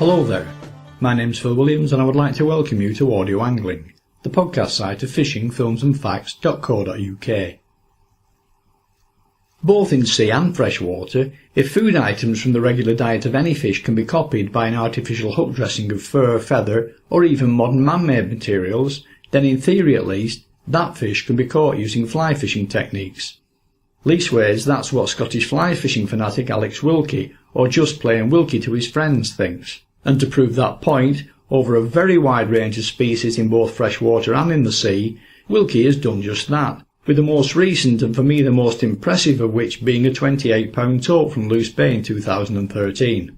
Hello there, my name's Phil Williams and I would like to welcome you to Audio Angling, the podcast site of fishingfilmsandfacts.co.uk. Both in sea and freshwater, if food items from the regular diet of any fish can be copied by an artificial hook dressing of fur, feather, or even modern man-made materials, then in theory at least, that fish can be caught using fly fishing techniques. Leastways, that's what Scottish fly fishing fanatic Alex Wilkie, or just plain Wilkie to his friends, thinks. And to prove that point, over a very wide range of species in both freshwater and in the sea, Wilkie has done just that, with the most recent and for me the most impressive of which being a 28-pound tote from Loose Bay in 2013.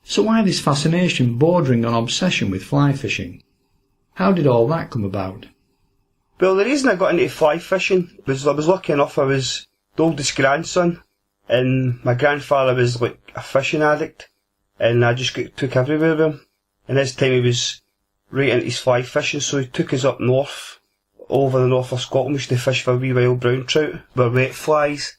So why this fascination bordering on obsession with fly fishing? How did all that come about? Well, the reason I got into fly fishing was I was lucky enough I was the oldest grandson, and my grandfather was like a fishing addict, and I just took everywhere with him. And this time he was right into his fly fishing, so he took us up north, over the north of Scotland. We used to fish for wee wild brown trout, with wet flies.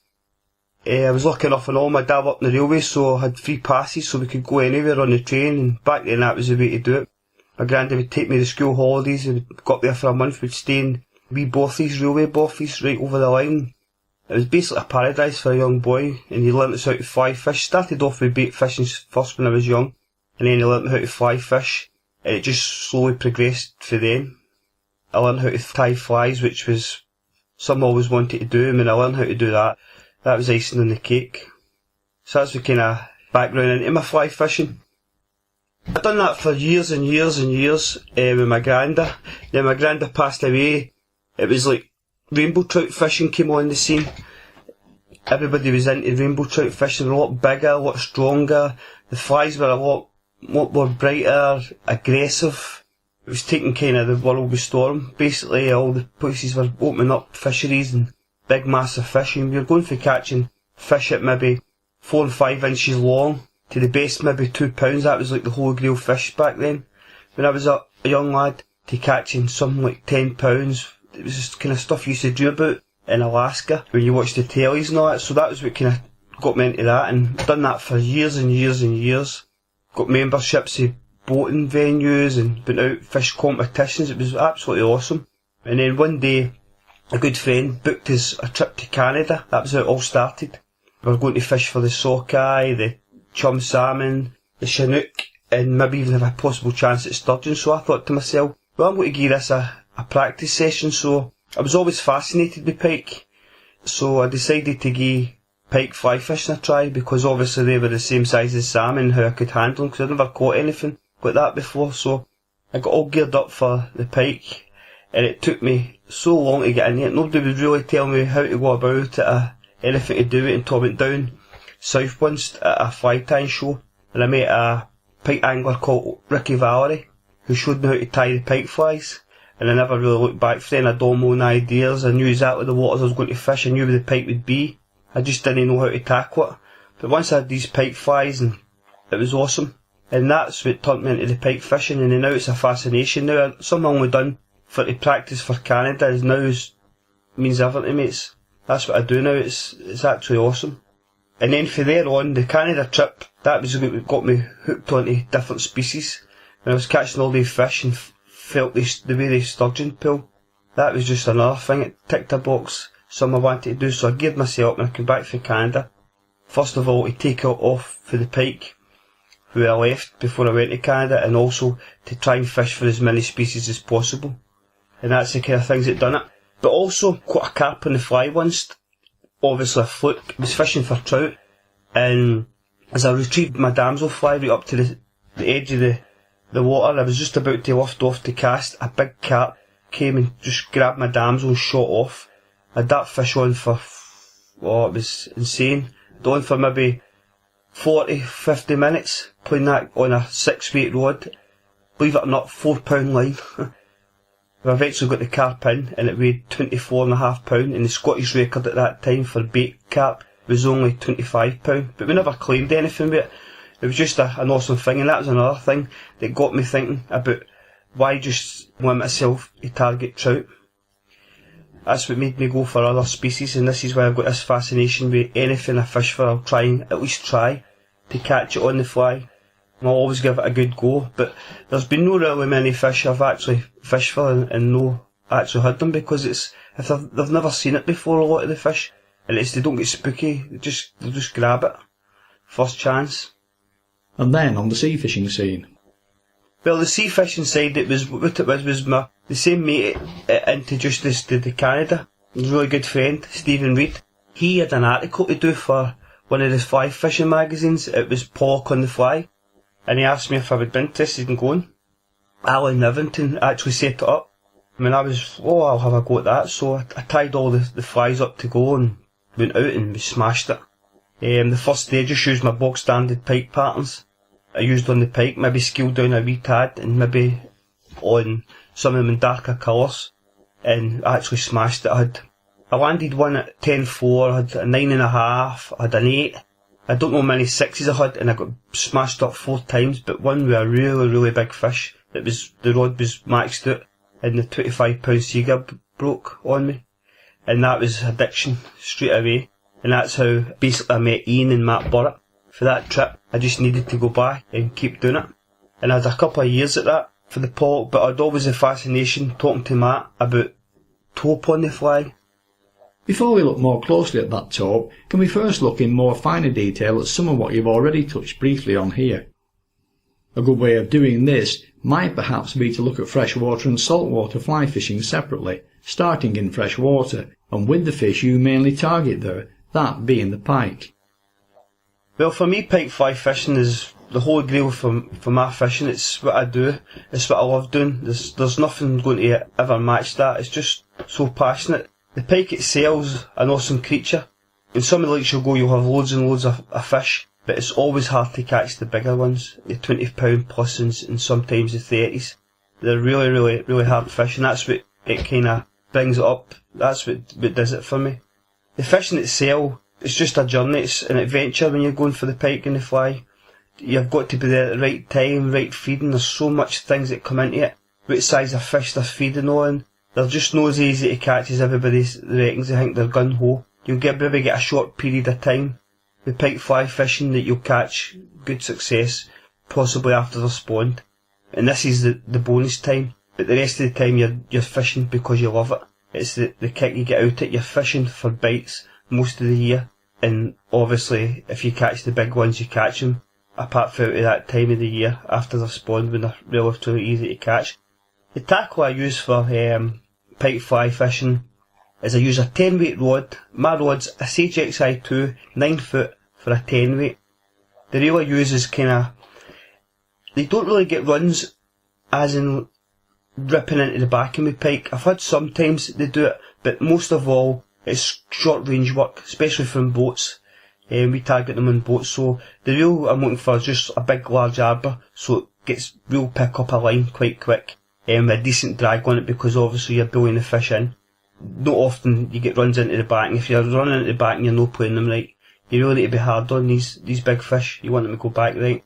I was lucky enough and all my dad worked in the railway, so I had free passes so we could go anywhere on the train, and back then that was the way to do it. My granddad would take me to school holidays, and we'd go up there for a month, we'd stay in wee bothies, railway bothies, right over the line. It was basically a paradise for a young boy, and he learnt us how to fly fish. Started off with bait fishing first when I was young, and then he learnt me how to fly fish, and it just slowly progressed for then. I learnt how to tie flies, which was something I always wanted to do, and when I learnt how to do that, that was icing on the cake. So that's the kind of background into my fly fishing. I've done that for years and years and years with my granda. Then my granda passed away. It was like rainbow trout fishing came on the scene. Everybody was into rainbow trout fishing, a lot bigger, a lot stronger. The flies were a lot more brighter, aggressive. It was taking kind of the world by storm. Basically all the places were opening up fisheries and big massive fishing. We were going for catching fish at maybe 4 and 5 inches long to the best maybe 2 pounds. That was like the holy grail fish back then. When I was a young lad, to catching something like 10 pounds. It was just kind of stuff you used to dream about in Alaska when you watched the tellies and all that. So that was what kind of got me into that, and done that for years and years and years. Got memberships of boating venues and been out fish competitions. It was absolutely awesome. And then one day a good friend booked us a trip to Canada. That was how it all started. We were going to fish for the sockeye, the chum salmon, the chinook, and maybe even have a possible chance at sturgeon. So I thought to myself, well, I'm going to give this a practice session. So I was always fascinated with pike, so I decided to give pike fly fishing a try, because obviously they were the same size as salmon and how I could handle them, because I'd never caught anything like that before. So I got all geared up for the pike, and it took me so long to get in it. Nobody would really tell me how to go about it, anything to do it, until I went down south once at a fly tying show, and I met a pike angler called Ricky Valerie, who showed me how to tie the pike flies. And I never really looked back for then. I had all my own ideas. I knew exactly the waters I was going to fish. I knew where the pike would be. I just didn't know how to tackle it. But once I had these pike flies, and it was awesome. And that's what turned me into the pike fishing. And then now it's a fascination. Now something I only done for to practice for Canada is now means everything to me. That's what I do now. It's actually awesome. And then from there on, the Canada trip, that was what got me hooked onto different species. When I was catching all these fish and felt the way the sturgeon pull, that was just another thing. It ticked a box, something I wanted to do. So I geared myself up when I came back from Canada. First of all, to take it off for the pike where I left before I went to Canada, and also to try and fish for as many species as possible. And that's the kind of things that done it. But also caught a carp on the fly once, obviously a fluke. I was fishing for trout, and as I retrieved my damsel fly right up to the edge of the water, I was just about to lift off to cast. A big carp came and just grabbed my damsel and shot off. I had that fish on for, it was insane. I'd on for maybe 40-50 minutes, playing that on a 6-weight rod. Believe it or not, 4 pound line. I eventually got the carp in, and it weighed 24.5 pound, and the Scottish record at that time for bait carp was only 25 pound. But we never claimed anything with it. It was just an awesome thing, and that was another thing that got me thinking about why just limit myself to target trout. That's what made me go for other species, and this is why I've got this fascination with anything I fish for. I'll try and at least try to catch it on the fly. I'll always give it a good go, but there's been no really many fish I've actually fished for and no actually had them, because if they've never seen it before, a lot of the fish, and they don't get spooky, they'll just grab it first chance. And then on the sea fishing scene. Well, the sea fishing side, what it was the same mate introduced us to Canada. He was a really good friend, Stephen Reid. He had an article to do for one of the fly fishing magazines. It was Pollock on the Fly, and he asked me if I would be interested in going. Alan Nivington actually set it up. I mean, I'll have a go at that. So I tied all the flies up to go and went out and we smashed it. The first day I just used my bog standard pike patterns. I used on the pike, maybe scaled down a wee tad and maybe on some of them in darker colours, and I actually smashed it. I landed one at 10.4, I had a 9.5, I had an 8. I don't know how many 6s I had, and I got smashed up 4 times, but one with a really, really big fish. The rod was maxed out, and the 25-pound seagull broke on me. And that was addiction straight away. And that's how basically I met Ian and Matt Burrett. For that trip, I just needed to go back and keep doing it. And I had a couple of years at that for the pollock, but I'd always a fascination talking to Matt about taupe on the fly. Before we look more closely at that taupe, can we first look in more finer detail at some of what you've already touched briefly on here? A good way of doing this might perhaps be to look at freshwater and saltwater fly fishing separately, starting in freshwater, and with the fish you mainly target there, that being the pike. Well, for me, pike fly fishing is the holy grail for my fishing. It's what I do, it's what I love doing. There's nothing going to ever match that. It's just so passionate. The pike itself's an awesome creature. In some of the lakes you'll have loads and loads of fish, but it's always hard to catch the bigger ones, the 20-pound plus and sometimes the 30s. They're really, really, really hard fish, and that's what it kind of brings it up. That's what does it for me. The fishing itself, it's just a journey, it's an adventure when you're going for the pike and the fly. You've got to be there at the right time, right feeding. There's so much things that come into it. What size of fish they're feeding on. They're just not as easy to catch as everybody reckons. They think they're gun-ho. You'll maybe get a short period of time with pike fly fishing that you'll catch good success, possibly after they're spawned. And this is the bonus time. But the rest of the time you're fishing because you love it. It's the kick you get out it. You're fishing for bites most of the year, and obviously if you catch the big ones you catch them, apart from out of that time of the year after they're spawned when they're relatively easy to catch. The tackle I use for pike fly fishing is I use a 10 weight rod. My rod's a Sage XI2 9 foot for a 10 weight. The reel I use is they don't really get runs as in ripping into the back of my pike. I've had sometimes they do it, but most of all it's short range work, especially from boats. We target them on boats, so the reel I'm looking for is just a big large arbor, so it gets real pick up a line quite quick, with a decent drag on it, because obviously you're billing the fish in. Not often you get runs into the back, and if you're running into the back and you're not playing them right, you really need to be hard on these big fish. You want them to go back right.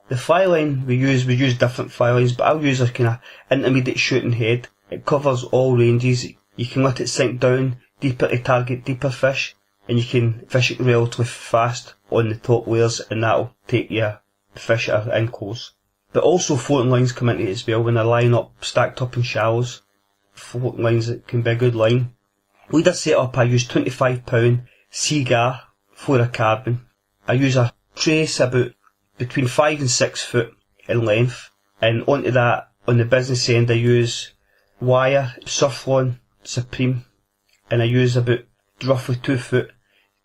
The fly line we use different fly lines, but I'll use a kind of intermediate shooting head. It covers all ranges. You can let it sink down deeper to target deeper fish, and you can fish it relatively fast on the top layers, and that'll take you the fish that are in close. But also floating lines come into it as well when they're lying up, stacked up in shallows. Floating lines that can be a good line. Leader setup, I use 25-pound Seagar fluorocarbon. I use a trace about between 5 and 6 foot in length, and onto that, on the business end, I use wire Surflon Supreme, and I use about roughly 2 foot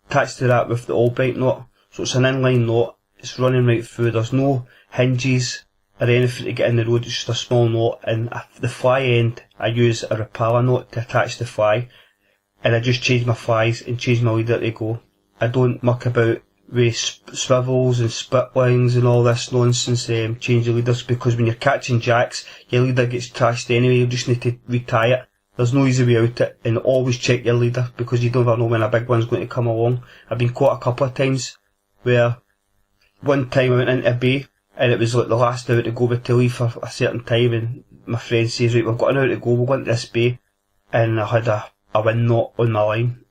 attached to that with the Albright knot. So it's an inline knot, it's running right through, there's no hinges or anything to get in the road, it's just a small knot, and the fly end I use a Rapala knot to attach the fly, and I just change my flies and change my leader to go. I don't muck about with swivels and splitlines and all this nonsense, change the leaders, because when you're catching jacks, your leader gets trashed anyway, you just need to retie it. There's no easy way out it, and always check your leader, because you don't ever know when a big one's going to come along. I've been caught a couple of times, where one time I went into a bay, and it was like the last hour to go to leave for a certain time, and my friend says, right, we've got an hour to go, we'll go into this bay, and I had a wind knot on my line.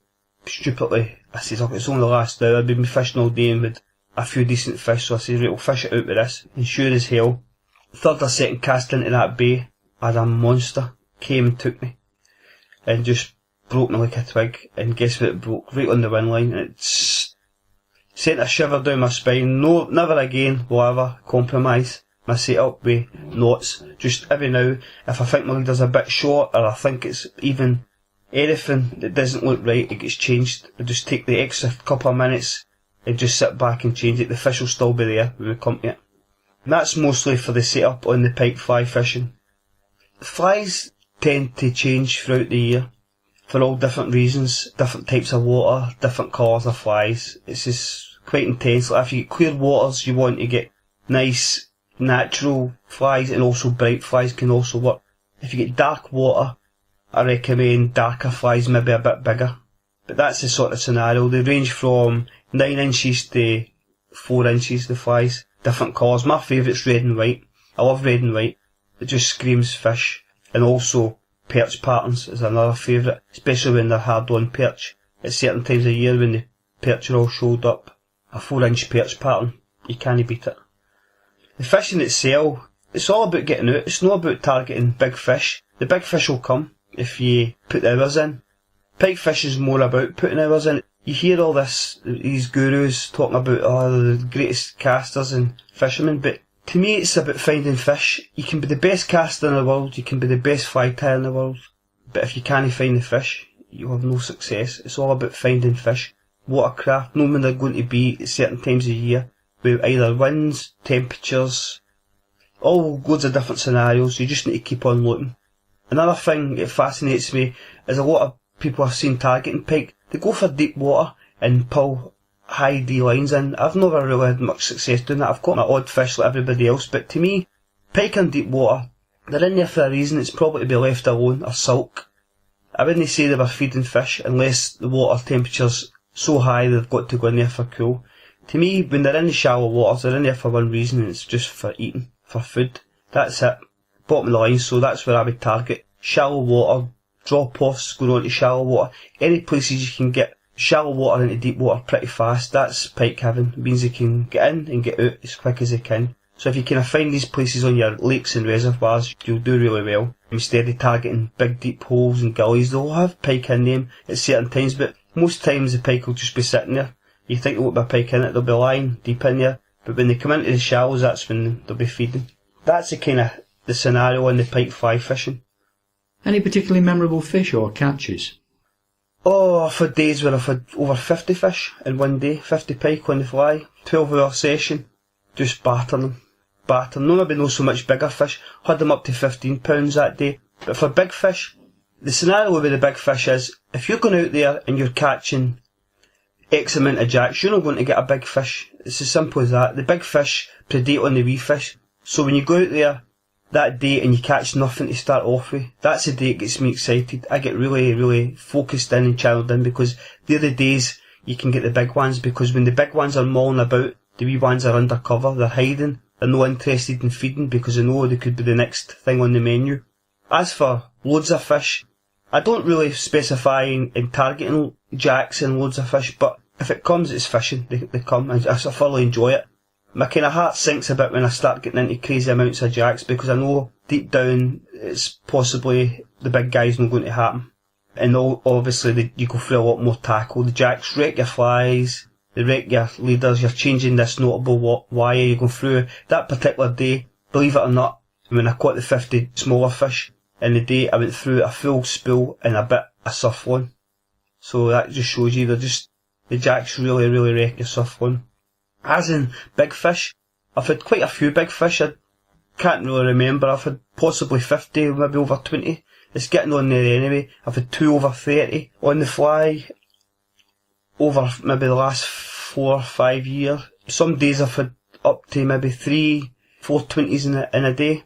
Stupidly, I says, look, it's only the last hour, I've been fishing all day and would a few decent fish, so I said, right, we'll fish it out with this. And sure as hell, third or second cast into that bay, I had a monster, came and took me, and just broke me like a twig, and guess what, it broke right on the wind line, and it sent a shiver down my spine. No, never again will I ever compromise my setup with knots. Just every now, if I think my leader's a bit short, or I think it's even anything that doesn't look right, it gets changed. I just take the extra couple of minutes and just sit back and change it. The fish will still be there when we come to it. And that's mostly for the setup on the pike fly fishing. Flies tend to change throughout the year for all different reasons, different types of water, different colours of flies. It's just quite intense. Like if you get clear waters, you want to get nice natural flies, and also bright flies can also work. If you get dark water, I recommend darker flies, maybe a bit bigger. But that's the sort of scenario. They range from 9 inches to 4 inches, the flies. Different colours. My favourite's red and white. I love red and white. It just screams fish. And also perch patterns is another favourite, especially when they're hard on perch. At certain times of year when the perch are all showed up. A 4-inch perch pattern, you can't beat it. The fishing itself, it's all about getting out. It's not about targeting big fish. The big fish will come if you put the hours in. Pike fish is more about putting hours in. You hear all these gurus talking about the greatest casters and fishermen, but to me it's about finding fish. You can be the best caster in the world, you can be the best fly tyer in the world, but if you can't find the fish, you'll have no success. It's all about finding fish. Watercraft, knowing when they're going to be at certain times of year, with either winds, temperatures, all loads of different scenarios. You just need to keep on looking. Another thing that fascinates me is a lot of people I've seen targeting pike, they go for deep water and pull high D lines in. I've never really had much success doing that. I've got my odd fish like everybody else, but to me, pike in deep water, they're in there for a reason. It's probably to be left alone or sulk. I wouldn't say they were feeding fish unless the water temperature's so high they've got to go in there for cool. To me, when they're in the shallow waters, they're in there for one reason, and it's just for eating, for food. That's it. Bottom of the line, so that's where I would target. Shallow water, drop-offs going on to shallow water. Any places you can get shallow water into deep water pretty fast, that's pike heaven. It means they can get in and get out as quick as they can. So if you can find these places on your lakes and reservoirs, you'll do really well. Instead of targeting big deep holes and gullies, they'll have pike in them at certain times, but most times the pike will just be sitting there. You think there won't be a pike in it, they'll be lying deep in there, but when they come into the shallows, that's when they'll be feeding. That's the kind of the scenario on the pike fly fishing. Any particularly memorable fish or catches? Oh, I've had days where I've had over 50 fish in one day, 50 pike on the fly, 12-hour session, just battering them. No, maybe not so much bigger fish, had them up to 15 pounds that day, but for big fish, the scenario with the big fish is, if you're going out there and you're catching X amount of jacks, you're not going to get a big fish. It's as simple as that. The big fish predate on the wee fish, so when you go out there that day and you catch nothing to start off with, that's the day it gets me excited. I get really, really focused in and channeled in, because they're the days you can get the big ones, because when the big ones are mulling about, the wee ones are under cover, they're hiding, they're not interested in feeding because they know they could be the next thing on the menu. As for loads of fish, I don't really specify in targeting jacks and loads of fish, but if it comes, it's fishing. They come, and I thoroughly enjoy it. My kind of heart sinks a bit when I start getting into crazy amounts of jacks, because I know deep down it's possibly the big guy's not going to happen. And obviously you go through a lot more tackle. The jacks wreck your flies, they wreck your leaders, you're changing this notable wire, you go through that particular day. Believe it or not, when I caught the 50 smaller fish in the day, I went through a full spool and a bit of surflon. So that just shows you, the jacks really, really wreck your surflon. As in big fish, I've had quite a few big fish. I can't really remember. I've had possibly 50, maybe over 20. It's getting on there anyway. I've had 2 over 30 on the fly over maybe the last 4 or 5 years. Some days I've had up to maybe 3, 4 20s in a day.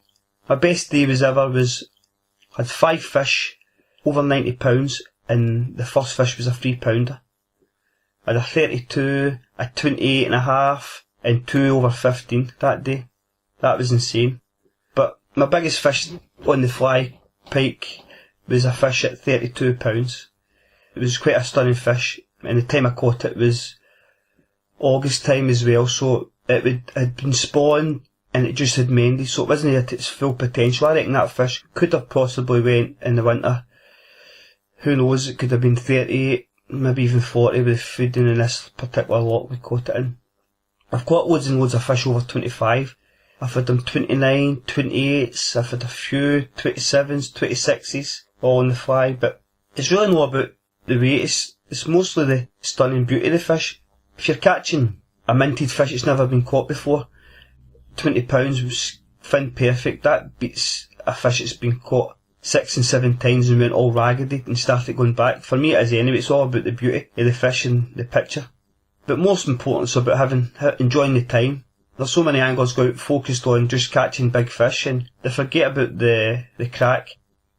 My best day I had 5 fish over 90 pounds, and the first fish was a 3-pounder. I had a 32, a 28.5, and 2 over 15 that day. That was insane. But my biggest fish on the fly pike was a fish at 32 pounds. It was quite a stunning fish, and the time I caught it was August time as well, so had been spawned and it just had mended, so it wasn't at its full potential. I reckon that fish could have possibly went in the winter. Who knows, it could have been 38, maybe even 40 with feeding in this particular lot we caught it in. I've caught loads and loads of fish over 25. I've had them 29, 28s, I've had a few 27s, 26s, all on the fly, but it's really not about the weight, it's mostly the stunning beauty of the fish. If you're catching a minted fish that's never been caught before, £20 was fin perfect. That beats a fish that's been caught 6 and 7 times and went all raggedy and started going back. For me it is anyway, it's all about the beauty of the fish and the picture. But most important it's about enjoying the time. There's so many anglers go out focused on just catching big fish and they forget about the crack.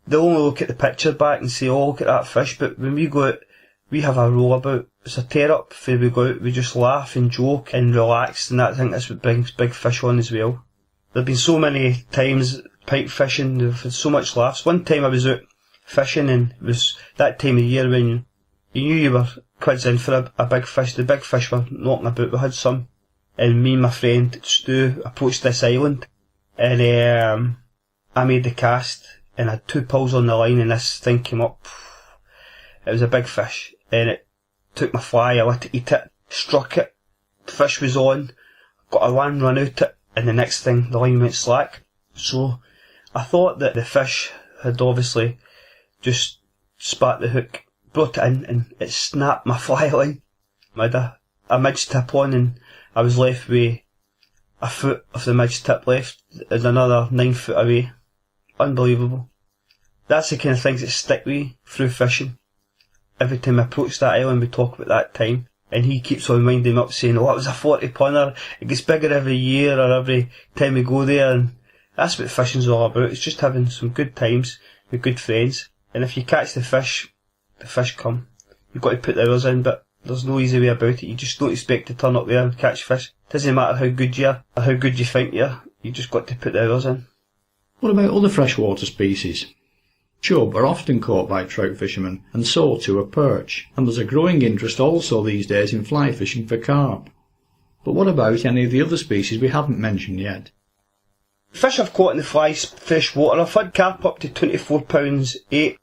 They only look at the picture back and say, oh, look at that fish, but when we go out, we have a roll about. It's a tear up. When we go out, we just laugh and joke and relax, and I think that's what brings big fish on as well. There have been so many times pike fishing, we've had so much laughs. One time I was out fishing and it was that time of year when you knew you were quids in for a big fish. The big fish were knocking about. We had some. And me and my friend Stu approached this island and I made the cast and I had 2 pulls on the line and this thing came up. It was a big fish and it took my fly, I let it eat it, struck it, the fish was on, got a one run out it, and the next thing the line went slack. So I thought that the fish had obviously just spat the hook, brought it in and it snapped my fly line. I had a midge tip on and I was left with a foot of the midge tip left and another 9 foot away. Unbelievable. That's the kind of things that stick with you through fishing. Every time I approach that island we talk about that time and he keeps on winding up saying, oh, that was a 40 punter, it gets bigger every year or every time we go there, and that's what fishing's all about. It's just having some good times with good friends, and if you catch the fish come. You've got to put the hours in, but there's no easy way about it. You just don't expect to turn up there and catch fish. It doesn't matter how good you are or how good you think you are, you just got to put the hours in. What about other freshwater species? Chub are often caught by trout fishermen, and so too are perch, and there's a growing interest also these days in fly fishing for carp. But what about any of the other species we haven't mentioned yet? Fish I've caught in the fly fish water, I've had carp up to £24 8.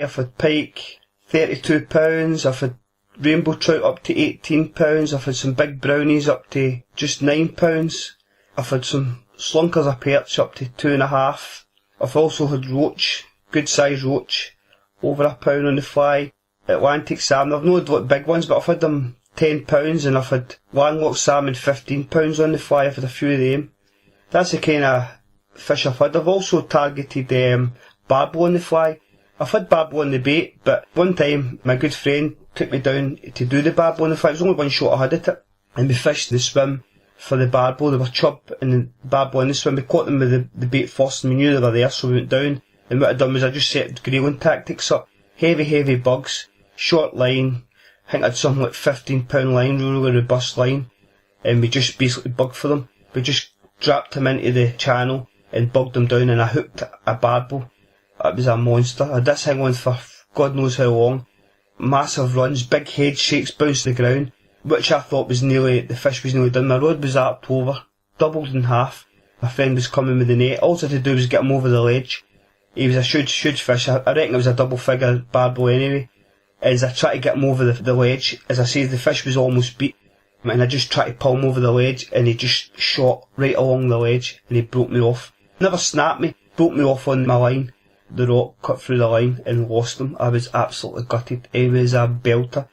I've had pike £32, I've had rainbow trout up to £18, I've had some big brownies up to just £9, I've had some slunkers of perch up to 2.5, I've also had roach, good size roach, over £1 on the fly, Atlantic salmon. I've not had big ones, but I've had them £10 and I've had landlocked salmon £15 on the fly. I've had a few of them. That's the kind of fish I've had. I've also targeted barbel on the fly. I've had barbel on the bait, but one time my good friend took me down to do the barbel on the fly. It was only one shot I had at it, and we fished the swim for the barbel. They were chub and the barbel in the swim. We caught them with the bait first and we knew they were there, so we went down. And what I'd done was I just set grayling tactics up. Heavy bugs, short line. I think I had something like £15 line, really robust line. And we just basically bugged for them. We just dropped them into the channel and bugged them down, and I hooked a barbel. It was a monster. I had this thing on for God knows how long. Massive runs, big head shakes, bounced to the ground, which I thought was the fish was nearly done. My rod was up over, doubled in half. My friend was coming with the net. All I had to do was get him over the ledge. He was a huge fish. I reckon it was a double figure barbel anyway. As I tried to get him over the ledge, as I say, the fish was almost beat. And I just tried to pull him over the ledge and he just shot right along the ledge and he broke me off. Never snapped me, broke me off on my line. The rock cut through the line and lost him. I was absolutely gutted. He was a belter.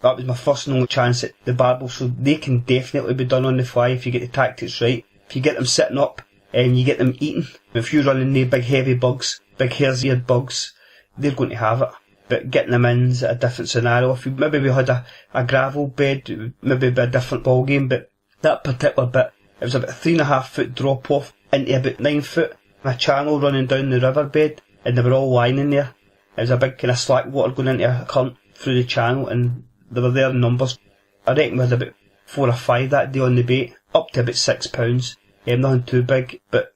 That was my first and only chance at the barbel, so they can definitely be done on the fly if you get the tactics right. If you get them sitting up and you get them eating. If you're running the big heavy bugs, big hare's-eared bugs, they're going to have it. But getting them in is a different scenario. If maybe we had a gravel bed, it would maybe be a different ball game, but that particular bit, it was about a 3.5 foot drop off into about 9 foot, a channel running down the riverbed, and they were all lying in there. It was a big kind of slack water going into a current through the channel, and they were there in numbers. I reckon we had about 4 or 5 that day on the bait, up to about £6. Nothing too big, but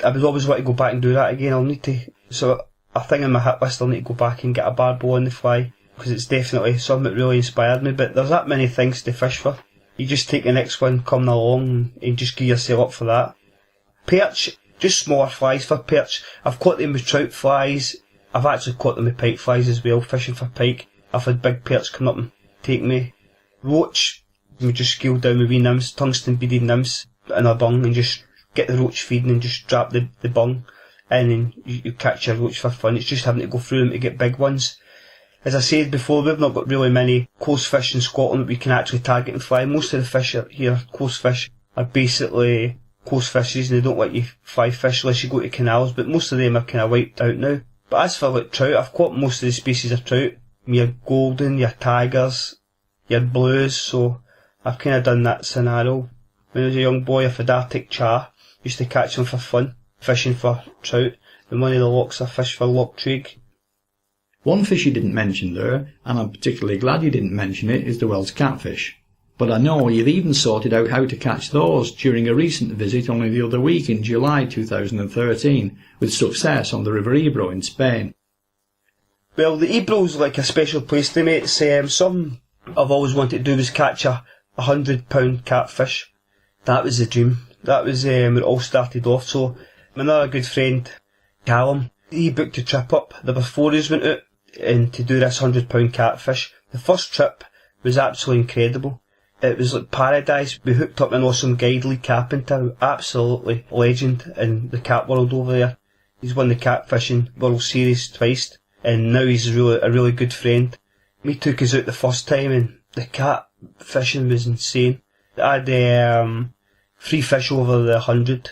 I would always want to go back and do that again. I'll need to, so a thing in my hit list, I'll need to go back and get a barbel on the fly, because it's definitely something that really inspired me. But there's that many things to fish for. you just take the next one coming along and just gear yourself up for that. Perch, just smaller flies for perch. I've caught them with trout flies. I've actually caught them with pike flies as well, fishing for pike. I've had big perch come up and take me. Roach, we just scale down with wee nymphs, tungsten beaded nymphs in a bung, and just get the roach feeding and just drop the bung in, and you catch your roach for fun. It's just having to go through them to get big ones. As I said before, we've not got really many coast fish in Scotland that we can actually target and fly. Most of the fish here, coast fish, are basically coast fishes, and they don't let you fly fish unless you go to canals, but most of them are kind of wiped out now. But as for like trout, I've caught most of the species of trout. Your golden, your tigers, your blues, so I've kind of done that scenario. When I was a young boy, I've had Arctic char, used to catch them for fun, fishing for trout, and one of the locks I fished for Loch Traig. One fish you didn't mention there, and I'm particularly glad you didn't mention it, is the Welsh catfish. But I know you've even sorted out how to catch those during a recent visit only the other week in July 2013, with success on the River Ebro in Spain. Well, the Ebro's like a special place to me. It's something I've always wanted to do was catch a £100 catfish. That was the dream. That was where it all started off. So, another good friend, Callum, he booked a trip up. There were 4 of us went out and to do this £100 catfish. The first trip was absolutely incredible. It was like paradise. We hooked up an awesome guide, Lee Carpenter, absolutely legend in the cat world over there. He's won the catfishing World Series twice, and now he's a really good friend. He took us out the first time, and the cat fishing was insane. I had 3 fish over the 100.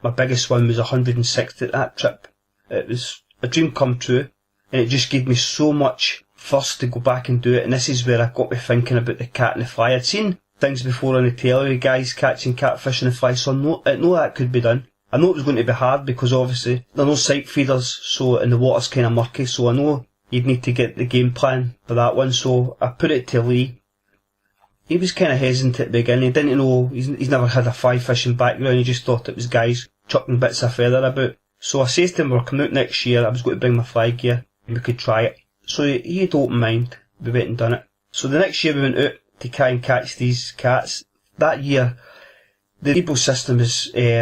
My biggest one was 160 at that trip. It was a dream come true, and it just gave me so much thirst to go back and do it, and this is where I got me thinking about the cat and the fly. I'd seen things before on the telly, guys catching catfish and the fly, so I know that could be done. I know it was going to be hard because obviously there are no sight feeders, so and the water's kind of murky, so I know you'd need to get the game plan for that one, so I put it to Lee. He was kind of hesitant at the beginning. He didn't know, he's never had a fly fishing background, he just thought it was guys chucking bits of feather about. So I says to him, we're coming out next year, I was going to bring my fly gear and we could try it. So he had open mind, we went and done it. So the next year we went out to try and catch these cats. That year, the ecosystem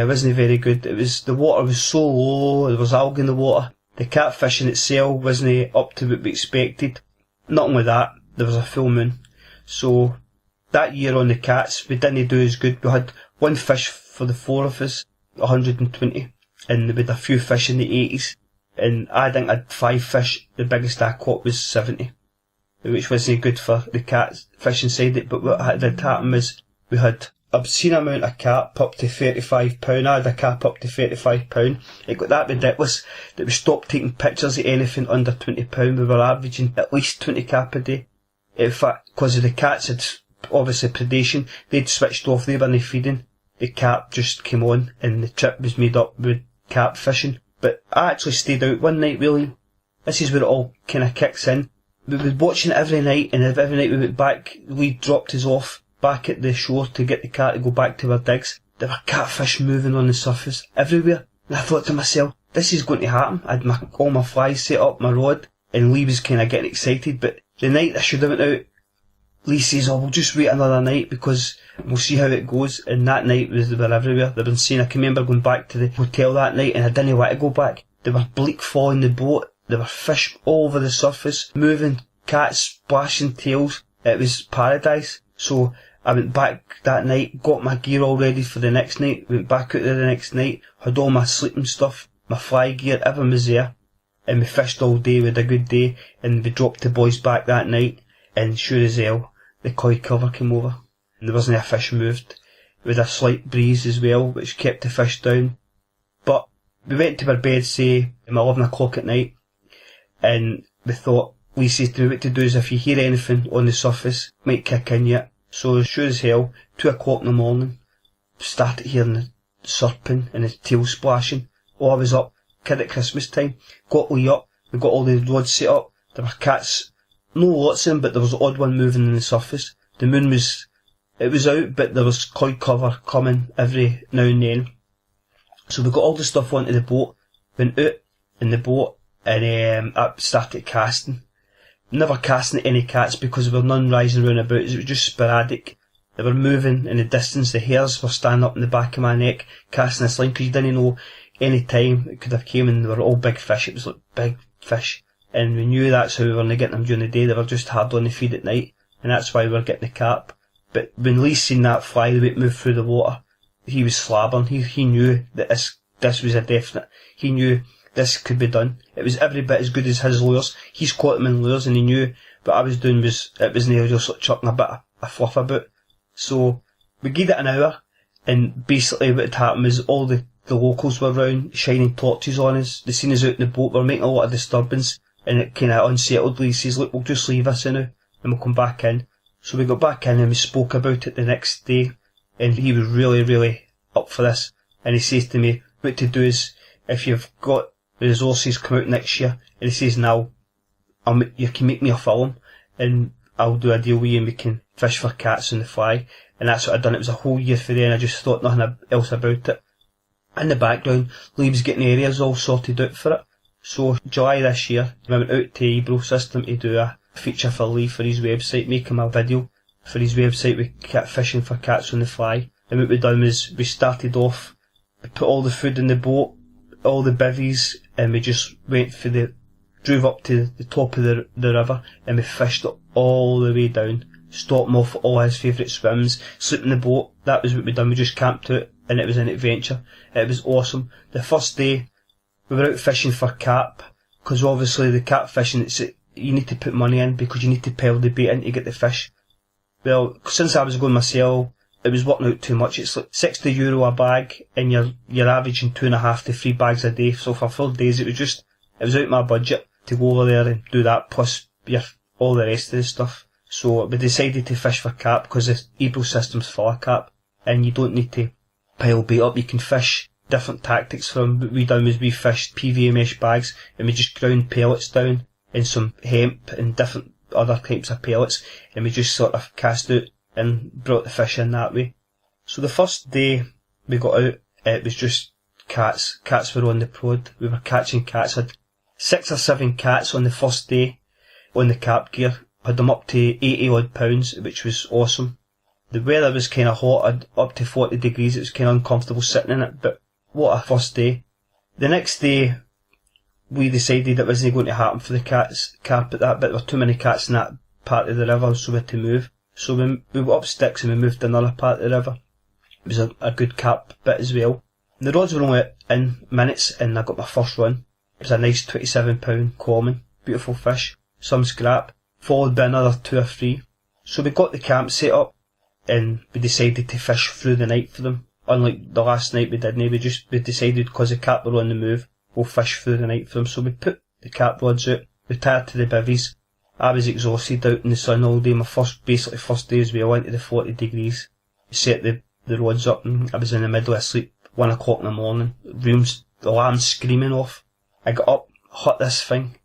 wasn't very good. The water was so low, there was algae in the water. The catfishing itself wasn't up to what we expected. Not only that, there was a full moon. So that year on the cats, we didn't do as good. We had 1 fish for the 4 of us, 120, and we had a few fish in the 80s. And I think I had 5 fish, the biggest I caught was 70, which wasn't good for the cat fishing side of it, but what did happen was we had obscene amount of carp up to £35. I had a carp up to £35. It got that ridiculous that we stopped taking pictures of anything under £20. We were averaging at least 20 carp a day. In fact, because of the cats had obviously predation, they'd switched off, they weren't feeding. The carp just came on and the trip was made up with carp fishing. But I actually stayed out one night, really. This is where it all kind of kicks in. We were watching it every night, and every night we went back, we dropped us off back at the shore to get the cat to go back to our digs. There were catfish moving on the surface everywhere. And I thought to myself, this is going to happen. I had all my flies set up, my rod, and Lee was kind of getting excited. But the night I should have went out, Lee says, we'll just wait another night because we'll see how it goes. And that night they were everywhere. They were insane. I can remember going back to the hotel that night and I didn't want to go back. There were bleak following the boat. There were fish all over the surface, moving, cats splashing tails. It was paradise. So I went back that night, got my gear all ready for the next night, went back out there the next night, had all my sleeping stuff, my fly gear, everything was there. And we fished all day, we had a good day, and we dropped the boys back that night, and sure as hell, the koi cover came over, and there wasn't a fish moved. We had a slight breeze as well, which kept the fish down. But we went to our bed, say, at 11 o'clock at night, and we thought, Lee says to me, what to do is if you hear anything on the surface, might kick in yet. So sure as hell, 2 o'clock in the morning, started hearing the surping and the tail splashing. Oh, I was up, kid at Christmas time, got Lee up, we got all the rods set up, there were cats, no lots in, but there was an odd one moving on the surface. The moon was out, but there was cloud cover coming every now and then. So we got all the stuff onto the boat, went out in the boat, and I started casting. Never casting at any cats because there were none rising round about, it was just sporadic. They were moving in the distance. The hairs were standing up in the back of my neck, casting this line, because you didn't know any time it could have came, and they were all big fish. It was like big fish. And we knew that's how we were getting them during the day. They were just hard on the feed at night, and that's why we were getting the carp. But when Lee seen that fly the way it moved through the water, he was slabbering. He knew that this was a definite. He knew this could be done. It was every bit as good as his lures. He's caught them in lures, and he knew what I was doing it was nearly just like chucking a bit of fluff about. So we gave it an hour, and basically what had happened was all the locals were round, shining torches on us. They seen us out in the boat. We were making a lot of disturbance, and it kind of unsettled Lee. He says, look, we'll just leave us now, and we'll come back in. So we got back in and we spoke about it the next day, and he was really, really up for this. And he says to me, what to do is, if you've got the resources come out next year, and he says, now, you can make me a film, and I'll do a deal with you and we can fish for cats on the fly. And that's what I'd done. It was a whole year for them, and I just thought nothing else about it. In the background, Lee was getting areas all sorted out for it. So July this year, I went out to Ebro System to do a feature for Lee for his website, make him a video for his website with cat fishing for cats on the fly. And what we done was we started off, we put all the food in the boat, all the bivvies, and we just drove up to the top of the river, and we fished it all the way down, stopped him off at all his favourite swims, slept in the boat. That was what we done. We just camped out, and it was an adventure. It was awesome. The first day we were out fishing for carp, because obviously the carp fishing, you need to put money in because you need to pile the bait in to get the fish. Well, since I was going myself, it was working out too much. It's like €60 a bag, and you're averaging 2.5 to 3 bags a day. So for 4 days, it was out my budget to go over there and do that, plus all the rest of the stuff. So we decided to fish for carp because the Ebro system's full of carp, and you don't need to pile bait up. You can fish different tactics from. What we done was we fished PVA mesh bags, and we just ground pellets down and some hemp and different other types of pellets, and we just sort of cast out and brought the fish in that way. So the first day we got out, it was just cats. Cats were on the prod. We were catching cats. Had 6 or 7 cats on the first day on the carp gear. Had them up to 80 odd pounds, which was awesome. The weather was kind of hot, up to 40 degrees. It was kind of uncomfortable sitting in it, but what a first day. The next day, we decided it wasn't going to happen for the carp at that bit. There were too many cats in that part of the river, so we had to move. So we went up sticks and we moved to another part of the river. It was a good carp bit as well. The rods were only in minutes, and I got my first run. It was a nice £27 common, beautiful fish, some scrap, followed by another 2 or 3. So we got the camp set up, and we decided to fish through the night for them. Unlike the last night we didn't, we decided because the carp were on the move, we'll fish through the night for them. So we put the carp rods out, retired to the bivvies. I was exhausted out in the sun all day. My first day as well, into the 40 degrees. We set the rods up, and I was in the middle of sleep, 1 o'clock in the morning. The alarm's screaming off. I got up, hit this thing,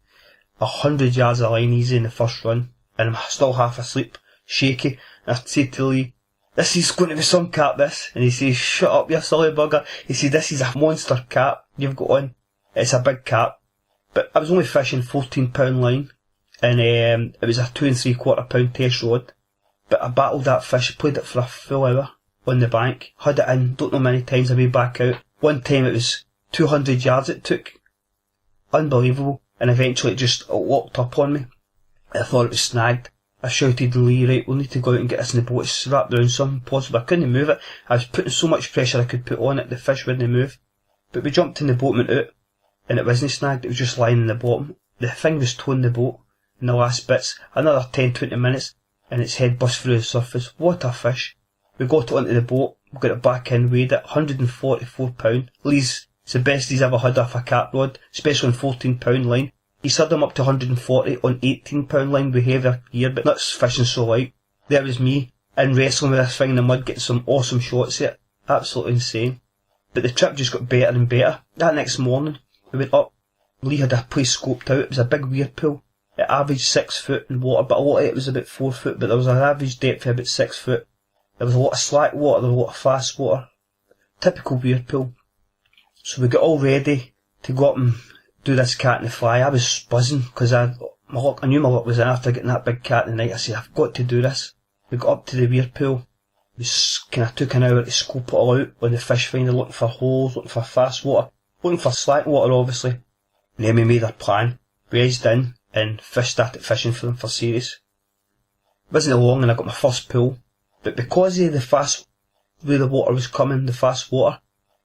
100 yards of line easy in the first run, and I'm still half asleep, shaky. And I said to Lee, this is going to be some carp, this. And he says, shut up, you silly bugger. He said, this is a monster carp you've got on. It's a big carp. But I was only fishing £14 line, and it was a 2 3/4 pound test rod. But I battled that fish, played it for a full hour on the bank, had it in, don't know many times, I way back out. One time it was 200 yards it took. Unbelievable. And eventually it locked up on me. I thought it was snagged. I shouted to Lee, right, we'll need to go out and get this in the boat. It's wrapped around something possible. I couldn't move it. I was putting so much pressure I could put on it, the fish wouldn't move. But we jumped in the boat and went out, and it wasn't snagged, it was just lying in the bottom. The thing was towing the boat in the last bits. Another 10-20 minutes, and its head bust through the surface. What a fish. We got it onto the boat, we got it back in, weighed it, £144. Lee's, it's the best he's ever had off a carp rod, especially on £14 line. He's had them up to 140 on £18 line with heavier gear, but that's fishing so light. There was me, in wrestling with this thing in the mud, getting some awesome shots at it. Absolutely insane. But the trip just got better and better. That next morning, we went up. Lee had a place scoped out. It was a big weir pool. It averaged 6 foot in water, but a lot of it was about 4 foot, but there was an average depth of about 6 foot. There was a lot of slack water, there was a lot of fast water. Typical weir pool. So we got all ready to go up and do this cat in the fly. I was buzzing because I knew my luck was in after getting that big cat in the night. I said, I've got to do this. We got up to the weir pool, was kind of took an hour to scope it all out on the fish finder, looking for holes, looking for fast water, looking for slack water obviously. And then we made our plan. We edged in and fish started fishing for them for serious. It wasn't long and I got my first pull, but because of the fast way the water was coming, the fast water,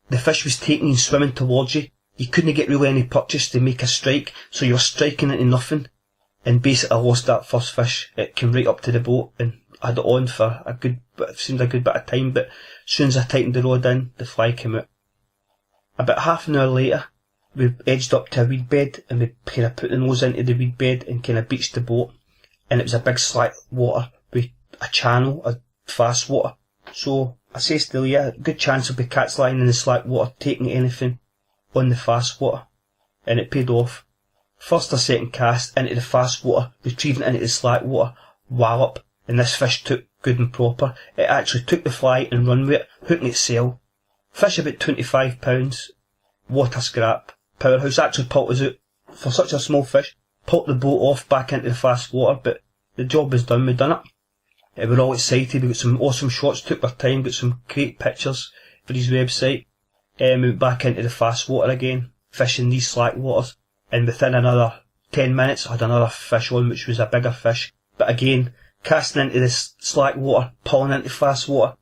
the fish was taking and swimming towards you. You couldn't get really any purchase to make a strike, so you were striking into nothing. And basically I lost that first fish. It came right up to the boat and I had it on for it seemed a good bit of time, but as soon as I tightened the rod in, the fly came out. About half an hour later, we edged up to a weed bed and we kind of put the nose into the weed bed and kind of beached the boat. And it was a big slack water with a channel of fast water. So I says to Leah, good chance there'll be cats lying in the slack water taking anything on the fast water. And it paid off. First or second cast into the fast water, retrieving it into the slack water, wallop, and this fish took good and proper. It actually took the fly and run with it, hooking its sail. Fish about 25 pounds. What a scrap. Powerhouse actually pulled us out for such a small fish, pulled the boat off back into the fast water, but the job was done, we done it. We were all excited, we got some awesome shots, took our time, got some great pictures for his website. We went back into the fast water again, fishing these slack waters, and within another 10 minutes I had another fish on, which was a bigger fish. But again, casting into this slack water, pulling into fast water,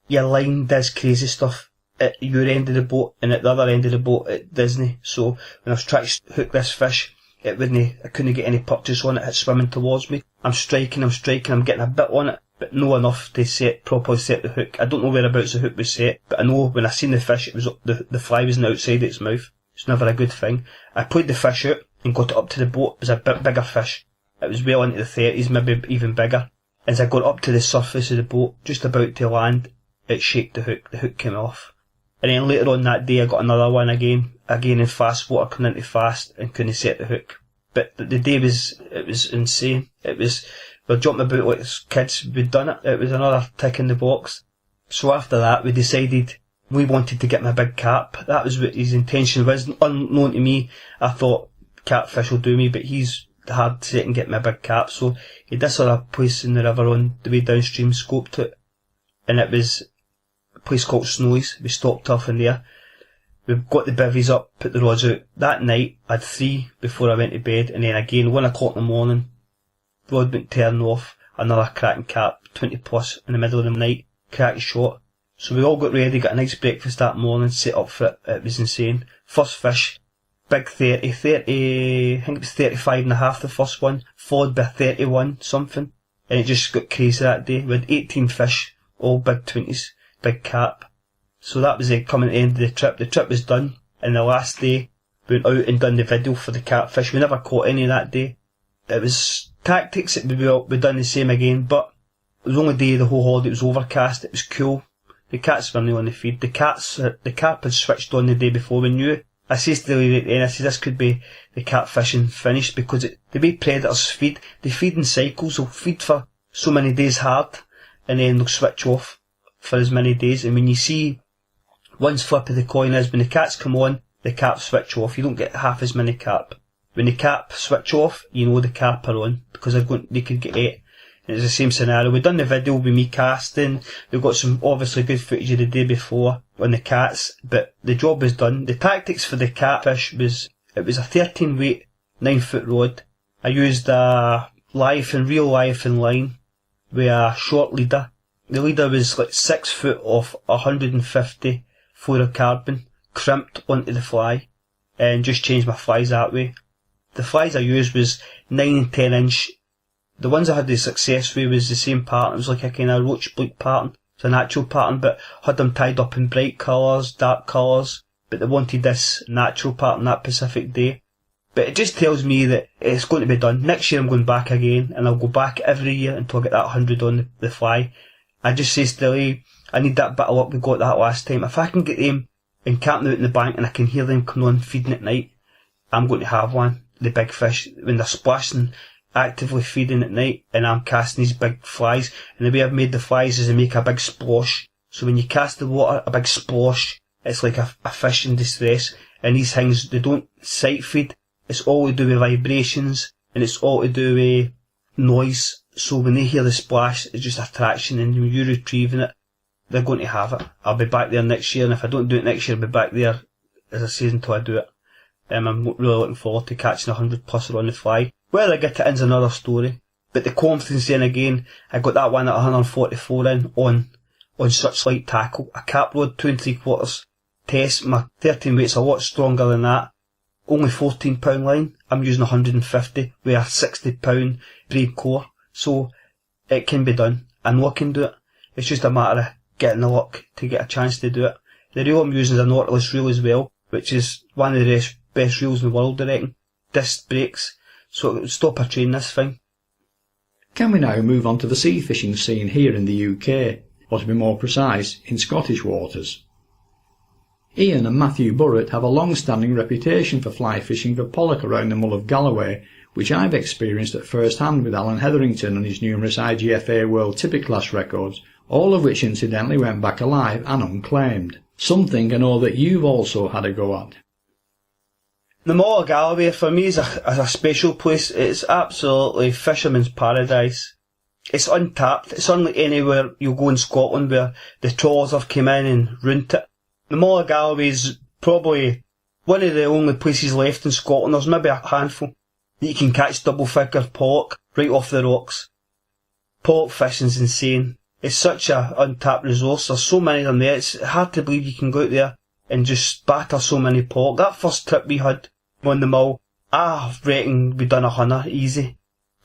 your line does crazy stuff at your end of the boat and at the other end of the boat at Disney. So when I was trying to hook this fish, I couldn't get any purchase on it, it's swimming towards me. I'm striking, I'm getting a bit on it, but no enough to properly set the hook. I don't know whereabouts the hook was set, but I know when I seen the fish, it was the fly was on the outside of its mouth. It's never a good thing. I played the fish out and got it up to the boat. It was a bit bigger fish. It was well into the 30s, maybe even bigger. As I got up to the surface of the boat, just about to land, it shaked the hook came off. And then later on that day I got another one again in fast water, coming into fast and couldn't set the hook. But the day was insane. We're jumping about like kids, we'd done it. It was another tick in the box. So after that we decided we wanted to get my big carp. That was what his intention was. Unknown to me, I thought catfish will do me, but he's hard set and get my big carp. So he had this other place in the river on the way downstream, scoped it. And it was a place called Snowy's. We stopped off in there. We got the bivvies up, put the rods out. That night, I had 3 before I went to bed, and then again, 1 o'clock in the morning, rod went turning off, another cracking carp, 20 plus in the middle of the night, cracking shot. So we all got ready, got a nice breakfast that morning, set up for it. It was insane. First fish, big 30, I think it was 35 and a half the first one, followed by 31 something, and it just got crazy that day. We had 18 fish, all big 20s, big carp. So that was it, coming to the end of the trip. The trip was done, and the last day we went out and done the video for the catfish. We never caught any that day. It was tactics that we done the same again, but it was the only day the whole holiday. It was overcast, it was cool. The cats were nearly on the feed. The carp had switched on the day before we knew it. I says to the lady at the end, I says this could be the catfishing finished, because the way predators feed, they feed in cycles. They'll feed for so many days hard, and then they'll switch off for as many days. And when you see, one's flip of the coin is when the cats come on, the carp switch off. You don't get half as many carp. When the carp switch off, you know the carp are on, because they could get ate. And it's the same scenario. We've done the video with me casting. We've got some obviously good footage of the day before on the cats, but the job was done. The tactics for the catfish was a 13 weight 9-foot rod. I used a real live line with a short leader. The leader was like 6 foot of 150 fluorocarbon crimped onto the fly, and just changed my flies that way. The flies I used was 9 and 10 inch. The ones I had the success with was the same pattern. It was like a kind of roach bleak pattern. It's a natural pattern, but had them tied up in bright colours, dark colours. But they wanted this natural pattern that Pacific day. But it just tells me that it's going to be done. Next year I'm going back again, and I'll go back every year until I get that 100 on the fly. I just say to Lee, I need that bit of luck we got that last time. If I can get them and camp them out in the bank and I can hear them coming on feeding at night, I'm going to have one. The big fish, when they're splashing, actively feeding at night, and I'm casting these big flies. And the way I've made the flies is to make a big splosh. So when you cast the water, a big splosh, it's like a fish in distress. And these things, they don't sight feed. It's all to do with vibrations, and it's all to do with noise. So when they hear the splash, it's just attraction, and when you're retrieving it, they're going to have it. I'll be back there next year, and if I don't do it next year, I'll be back there, as I say, until I do it. I'm really looking forward to catching 100 pluser on the fly. Whether I get it in's another story, but the confidence then again, I got that one at 144 in on such light tackle. A cap rod 2 3/4 test. My 13 weight's a lot stronger than that. Only 14 pound line. I'm using 150 with a 60 pound braid core. So it can be done. I know I can do it. It's just a matter of getting the luck to get a chance to do it. The reel I'm using is a Nautilus reel as well, which is one of the best reels in the world, I reckon. Disc brakes, so it would stop a train, this thing. Can we now move on to the sea fishing scene here in the UK, or to be more precise, in Scottish waters? Ian and Matthew Burrett have a long-standing reputation for fly fishing for pollock around the Mull of Galloway, which I've experienced at first hand with Alan Hetherington and his numerous IGFA World Tippet Class records, all of which incidentally went back alive and unclaimed. Something I know that you've also had a go at. The Mull of Galloway for me is a special place. It's absolutely fisherman's paradise. It's untapped. It's unlike anywhere you'll go in Scotland where the trawlers have come in and ruined it. The Mull of Galloway is probably one of the only places left in Scotland. There's maybe a handful that you can catch double figure pollock right off the rocks. Pollock fishing's insane. It's such a untapped resource. There's so many of them there. It's hard to believe you can go out there and just batter so many pollock. That first trip we had on the Mull, I reckon we done 100 easy,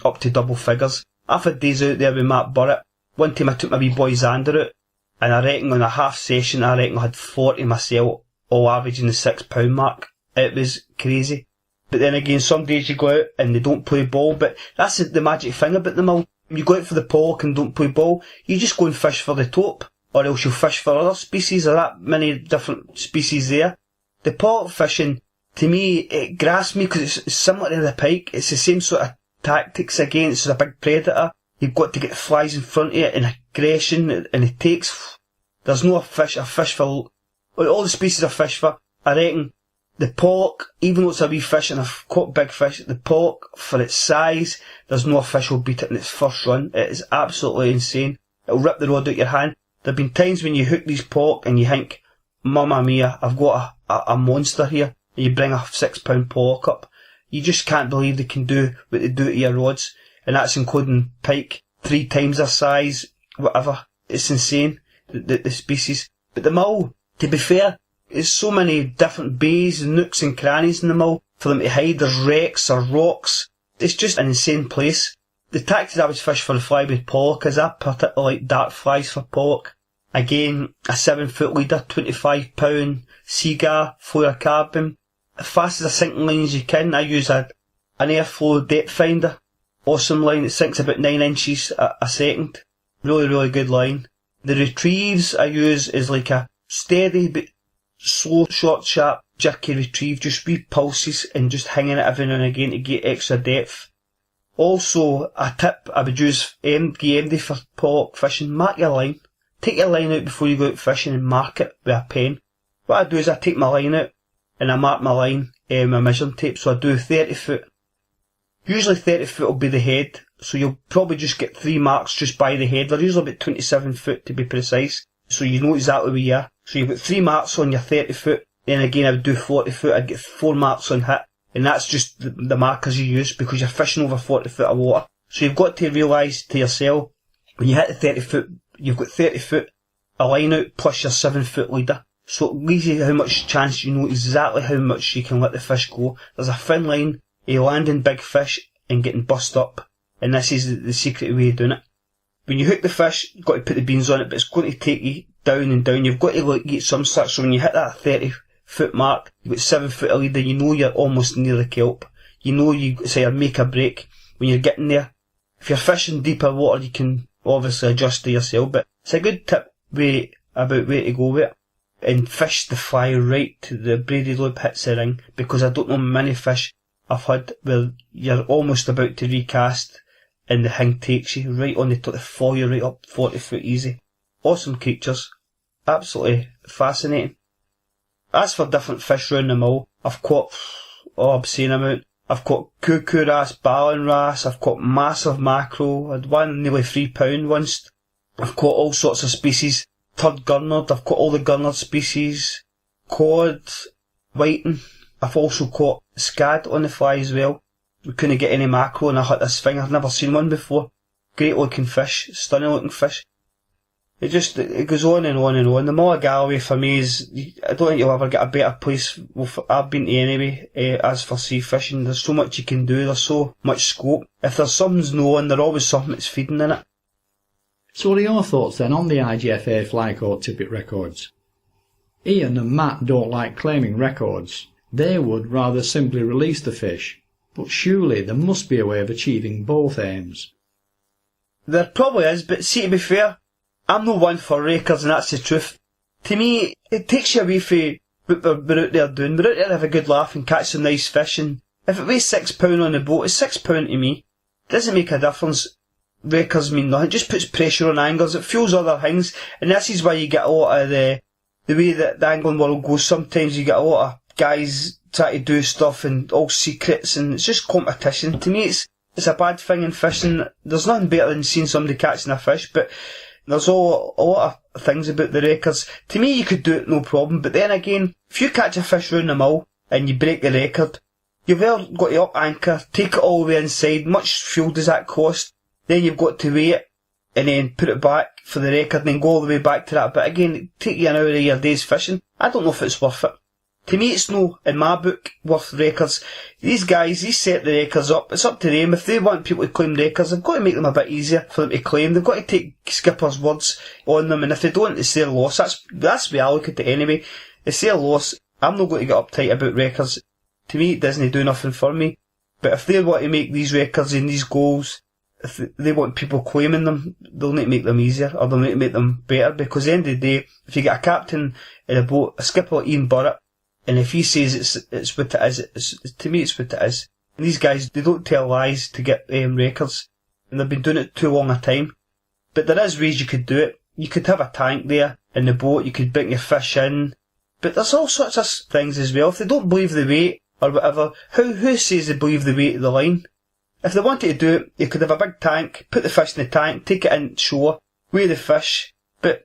up to double figures. I've had days out there with Matt Burrett. One time I took my wee boy Xander out, and I reckon on a half session I had 40 myself, all averaging the £6 mark. It was crazy. But then again, some days you go out and they don't play ball, but that's the magic thing about the Mull. When you go out for the pollock and don't play ball, you just go and fish for the top, or else you'll fish for other species. There are that many different species there. The pollock fishing, to me, it grasps me because it's similar to the pike. It's the same sort of tactics again. It's a big predator. You've got to get the flies in front of you and aggression, and it takes... There's no fish for... All the species I fish for, I reckon the pollock, even though it's a wee fish and I've caught big fish, the pollock, for its size, there's no fish will beat it in its first run. It is absolutely insane. It'll rip the rod out your hand. There have been times when you hook these pollock and you think, Mamma mia, I've got a monster here. And you bring a £6 pollock up. You just can't believe they can do what they do to your rods. And that's including pike, 3 times their size, whatever. It's insane, the species. But the Mull, to be fair, there's so many different bays and nooks and crannies in the Mull for them to hide. There's wrecks or rocks. It's just an insane place. The tactics I would fish for the fly with pollock is I particularly like dark flies for pollock. Again, a 7-foot leader, £25 Seagar, flare carbon. As fast as a sinking line as you can, I use an airflow depth finder. Awesome line, it sinks about 9 inches a second. Really, really good line. The retrieves I use is like a steady but slow, short, sharp, jerky retrieve, just wee pulses and just hanging it every now and again to get extra depth. Also, a tip I would use MD for pollock fishing, mark your line. Take your line out before you go out fishing and mark it with a pen. What I do is I take my line out and I mark my line with my measuring tape, so I do 30 foot. Usually 30 foot will be the head, so you'll probably just get 3 marks just by the head. They're usually about 27 foot to be precise, so you know exactly where you are. So you've got 3 marks on your 30 foot, then again I would do 40 foot, I'd get 4 marks on hit, and that's just the markers you use because you're fishing over 40 foot of water. So you've got to realise to yourself, when you hit the 30 foot, you've got 30 foot, a line out plus your 7 foot leader. So it leaves you how much chance you know exactly how much you can let the fish go. There's a thin line of landing big fish and getting bust up. And this is the secret way of doing it. When you hook the fish, you've got to put the beans on it, but it's going to take you down and down. You've got to get some start. So when you hit that 30 foot mark, you've got 7 foot of leader, you know you're almost near the kelp. You know you say make a break when you're getting there. If you're fishing deeper water, you can obviously adjust to yourself, but it's a good tip about where to go with it. And fish the fly right to the braided loop hits the ring, because I don't know many fish I've had where you're almost about to recast and the thing takes you right on the top, they follow you right up 40 foot easy. Awesome creatures. Absolutely fascinating. As for different fish round the Mull, I've caught obscene amount. I've caught cuckoo wrasse, ballan wrasse, I've caught massive mackerel, I had one nearly £3 once. I've caught all sorts of species. turd gurnard, I've caught all the gurnard species, cod, whiting. I've also caught scad on the fly as well. We couldn't get any mackerel and I hit this thing, I've never seen one before. Great looking fish, stunning looking fish. It goes on and on and on. The Mull of Galloway for me is, I don't think you'll ever get a better place, I've been to anyway, as for sea fishing. There's so much you can do, there's so much scope. If there's something's known, there's always something that's feeding in it. So what are your thoughts then on the IGFA fly caught tippet records? Ian and Matt don't like claiming records. They would rather simply release the fish. But surely there must be a way of achieving both aims. There probably is, but see, to be fair, I'm no one for rakers, and that's the truth. To me, it takes you away from what we're out there doing. We're out there to have a good laugh and catch some nice fish, and if it weighs £6 on the boat, it's £6 to me. It doesn't make a difference. Rakers mean nothing. It just puts pressure on anglers. It fuels other things, and this is why you get a lot of the way that the angling world goes. Sometimes you get a lot of guys try to do stuff and all secrets, and it's just competition. To me, it's a bad thing in fishing. There's nothing better than seeing somebody catching a fish, but there's a lot of things about the rakers. To me, you could do it no problem, but then again, if you catch a fish round the mull and you break the record, you've either got to up anchor, take it all the way inside. Much fuel does that cost? Then you've got to weigh it and then put it back for the record and then go all the way back to that. But again, it take you an hour of your day's fishing. I don't know if it's worth it. To me, it's no, in my book, worth records. These guys, they set the records up. It's up to them. If they want people to claim records, they've got to make them a bit easier for them to claim. They've got to take skippers' words on them, and if they don't, it's their loss. That's the way I look at it anyway. It's their loss. I'm not going to get uptight about records. To me, it doesn't do nothing for me. But if they want to make these records and these goals, if they want people claiming them, they'll need to make them easier, or they'll need to make them better, because at the end of the day, if you get a captain in a boat, a skipper like Ian Burrett, and if he says it's what it is, to me it's what it is. And these guys, they don't tell lies to get records, and they've been doing it too long a time. But there is ways you could do it. You could have a tank there in the boat, you could bring your fish in, but there's all sorts of things as well. If they don't believe the weight, or whatever, who says they believe the weight of the line? If they wanted to do it, you could have a big tank, put the fish in the tank, take it in shore, weigh the fish, but